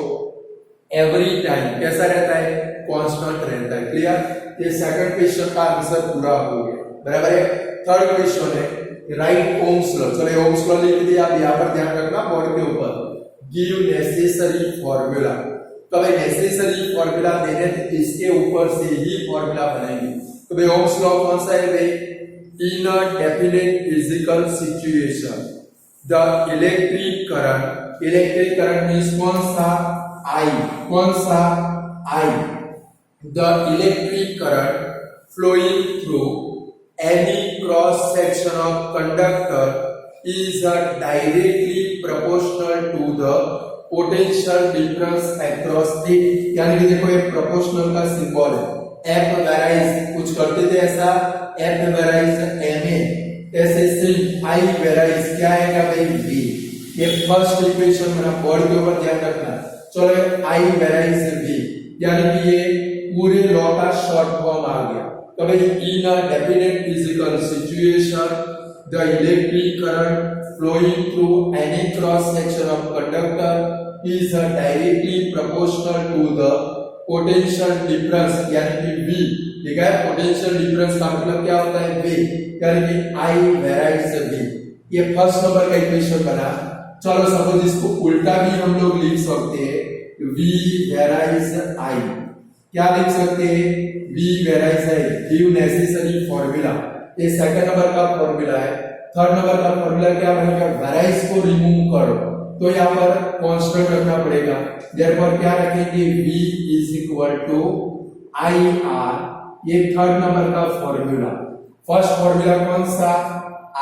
एवरी टाइम कैसा रहता है, कांस्टेंट रहता है। क्लियर। ये सेकंड क्वेश्चन का आंसर पूरा हो गया, बराबर है। थर्ड क्वेश्चन है राइट ओम्स लॉ। चलो ओम्स लॉ लिख दिया, आप यहाँ पर ध्यान रखना बोर्ड के ऊपर, गिव नेसेसरी फॉर्मूला। तो भाई नेसेसरी फॉर्मूला देने तो इसके ऊपर से ही फॉर्मूला बनाएंगे। तो भाई ओम्स लॉ कौन सा है भाई, in a definite physical situation the electric current means कौन सा, I, कौन सा I, the electric current flowing through any cross section of conductor is directly proportional to the potential difference across it। यानी कि देखो ये प्रोपोर्शनल का symbol है, F वेराइज कुछ करते थे ऐसा, F वेराइज MA, ऐसे सिर्फ I वेराइज क्या आएगा भाई V। ये फर्स्ट इक्वेशन मेरा बोर्ड के ऊपर ध्यान रखना। चलो I वेराइज V, यानी कि ये पूरे लॉ का शॉर्ट फॉर्म आ गया। तो भाई in a definite physical situation the electric current flowing through any cross section of conductor is directly proportional to the potential difference, यानी कि V। ठीक है, पोटेंशियल डिफरेंस का मतलब क्या होता है V, यानी कि I वेराइज V। ये फर्स्ट नंबर का इक्वेशन बना। चलो सपोज इसको उल्टा भी हम लोग लिख सकते हैं, V वेराइज I। क्या लिख सकते हैं, V varies I, give necessary formula. ये सेकंड नंबर का फॉर्मूला है। थर्ड नंबर का फॉर्मूला क्या बनेगा, वेराइज को रिमूव करो तो यहाँ पर कांस्टेंट रखना पड़ेगा। देयरफॉर क्या रखेंगे, V is equal to IR। ये थर्ड नंबर का फॉर्मूला। फर्स्ट फॉर्मूला कौन सा,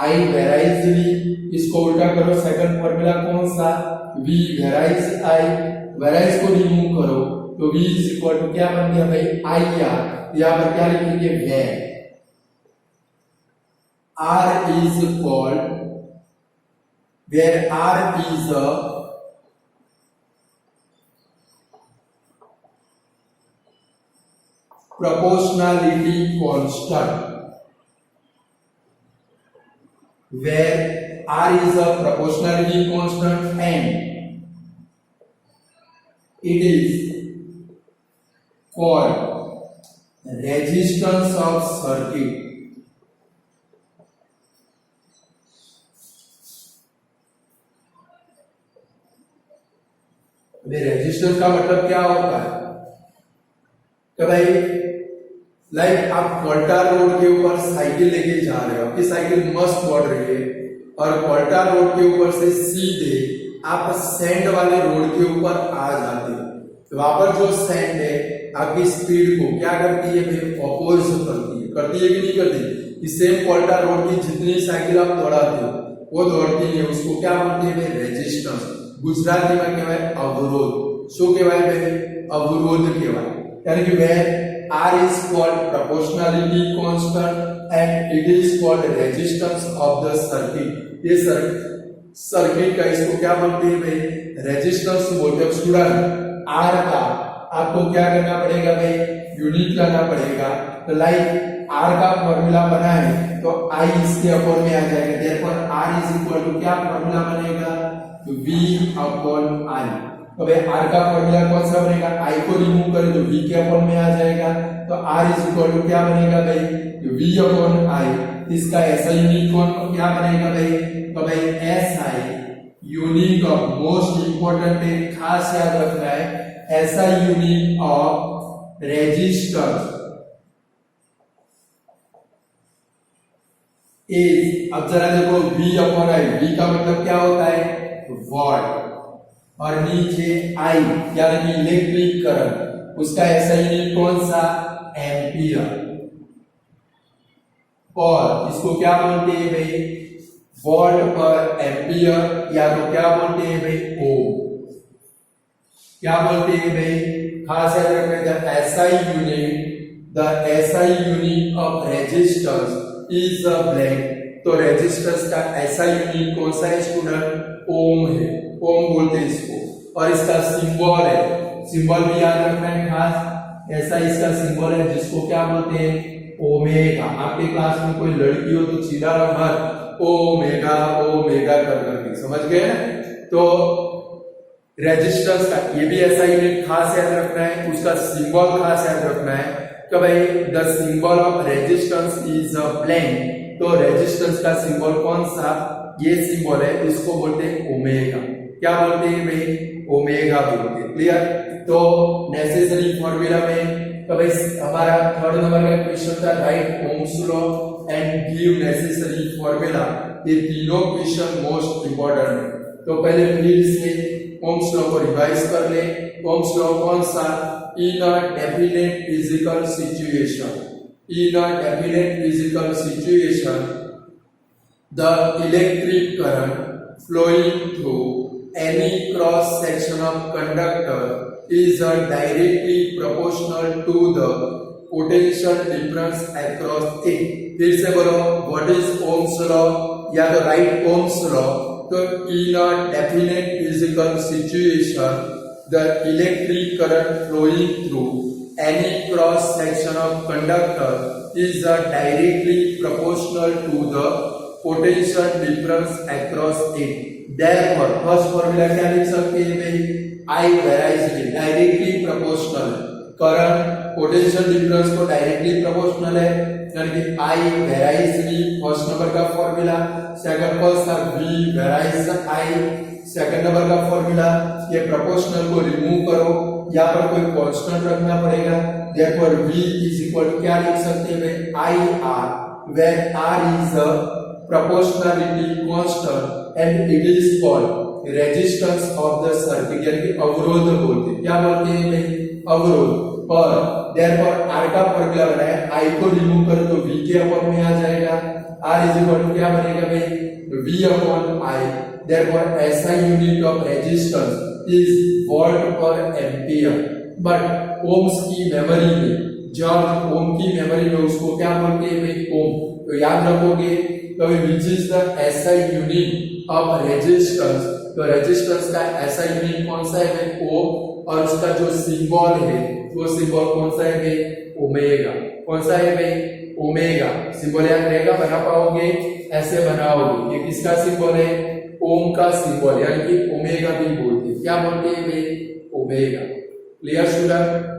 I वेराइज V, इसको उल्टा करो। सेकंड फॉर्मूला कौन सा, V वेराइज I, वेराइज को रिमूव करो तो V इज इक्वल टू क्या बन गया भाई, IR। यहाँ पर क्या लिखेंगे, where R is called, where R is a proportionality constant, where R is a proportionality constant and it is called resistance of circuit। Resistance का मतलब क्या होता है कि भाई लाइक आप कोल्टा रोड के ऊपर साइकिल लेके जा रहे हो, आपकी साइकिल मस्त बढ़ रही है और कोल्टा रोड के ऊपर से सीधे आप सैंड वाले रोड के ऊपर आ जाते हो, तो वहां पर जो सैंड है आपकी स्पीड को क्या करती है भाई, अपोज करती है कि नहीं करती। इस सेम कोल्टा रोड की जितनी साइकिल आप दौड़ाते हो वो दौड़ती है, उसको क्या बोलते हैं भाई, रेजिस्टेंस। गुजराती में कहवाय अवरोध। શું કહેવાય ભાઈ, અવરોધ કહેવાય। यानी कि where R is called proportionality constant and it is called resistance of the circuit। ये सर्किट का इसको क्या बोलते हैं भाई, रेजिस्टेंस बोलते हैं। स्टूडेंट R का आपको क्या करना पड़ेगा भाई, यूनिट लाना पड़ेगा। तो लाइक R का फॉर्मूला बना है तो I इसके अपॉन में आ जाएगा। Therefore R is equal to क्या फॉर्मूला बनेगा, V अपॉन I। तो भाई R का फॉर्मूला कौन सा बनेगा, I को रिमूव करें तो V के अपॉन में आ जाएगा। तो R इज इक्वल टू क्या बनेगा भाई, V अपॉन I। इसका SI यूनिट कौन क्या बनेगा भाई, तो भाई SI unit of, most important है, खास याद रखना है, SI unit of resistance. Is, अब जरा देखो V अपॉन आई, V का मतलब क्या होता है वॉट, और नीचे I यानी कि इलेक्ट्रिक करंट, उसका ऐसा यूनिट कौन सा एम्पियर, और इसको क्या बोलते हैं भाई वॉट पर एम्पियर, या तो क्या बोलते हैं भाई ओम, क्या बोलते हैं भाई, खास याद रखना the SI unit, the SI unit of resistance is a blank, तो रेजिस्टेंस का एसआई यूनिट कौन सा है स्टूडेंट ओम है, ओम बोलते हैं इसको, और इसका सिंबल है, सिंबल भी याद रखना है खास, ऐसा इसका सिंबल है जिसको क्या बोलते हैं ओमेगा। आपके क्लास में कोई लड़की हो तो चिल्ला मत ओमेगा ओमेगा कर करके, समझ गए ना। तो रेजिस्टेंस का ये भी ऐसा यूनिट खास याद रखना है, उसका सिंबल खास याद रखना है कि भाई the symbol of resistance is a blank, तो रेजिस्टेंस का सिंबल कौन सा, ये सिंबल है, इसको बोलते हैं ओमेगा, क्या बोलते हैं भाई ओमेगा बोलते हैं, क्लियर। तो नेसेसरी फॉर्मूला में तो भाई हमारा थर्ड नंबर का क्वेश्चन था right Ohm's law and give necessary formula, ये तीनों क्वेश्चन मोस्ट इंपॉर्टेंट है। तो पहले फिर से ओम्स लॉ को रिवाइज कर ले। ओम्स लॉ कौन सा, in a definite physical situation, in a definite physical situation the electric current flowing through any cross section of conductor is directly proportional to the potential difference across it। फिर से बोलो what is Ohm's law, या तो right Ohm's law, तो in a definite physical situation the electric current flowing through any cross section of conductor is directly proportional to the potential difference across it। therefore first formula क्या लिख सकते हैं भाई, I varies with directly proportional, current potential difference को directly proportional है, यानी कि I varies with first number का फॉर्मूला। सेकंड कौन सा, V varies I, second number का फॉर्मूला। ये प्रोपोर्शनल को रिमूव करो, यहाँ पर कोई कांस्टेंट रखना पड़ेगा, therefore V is equal to क्या लिख सकते हैं भाई IR, where R is a proportionality constant and it is called resistance of the circuit, यानी कि अवरोध बोलते हैं, क्या बोलते हैं भाई अवरोध। और therefore R का फॉर्मूला बना है, I को रिमूव करो तो V के अपॉन में आ जाएगा, R is equal to क्या बनेगा भाई V upon I। therefore SI unit of resistance is volt per ampere। But ohms की मेमोरी में, जब ओम की मेमोरी में उसको क्या बोलते हैं भाई ओम, तो याद रखोगे कभी which is the SI unit of resistance, तो रेजिस्टेंस का एसआई यूनिट कौन सा है भाई ओम, और उसका जो सिंबल है वो सिंबल कौन सा है भाई ओमेगा, कौन सा है भाई ओमेगा। सिंबल याद रहेगा, बना पाओगे, ऐसे बनाओगे, ये किसका सिंबल है ओम का सिंबल, यानी कि ओमेगा भी बोलते हैं, क्या बोलते हैं भाई ओमेगा। Clear student.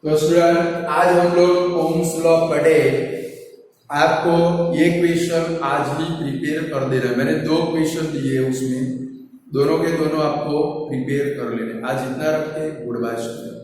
तो स्टूडेंट आज हम लोग ओम्स लॉ पढ़े, आपको ये क्वेश्चन आज ही प्रिपेयर कर देना है, मैंने 2 क्वेश्चन दिए उसमें, दोनों के दोनों आपको प्रिपेयर कर लेने। आज इतना रखते हैं, गुड बाय स्टूडेंट।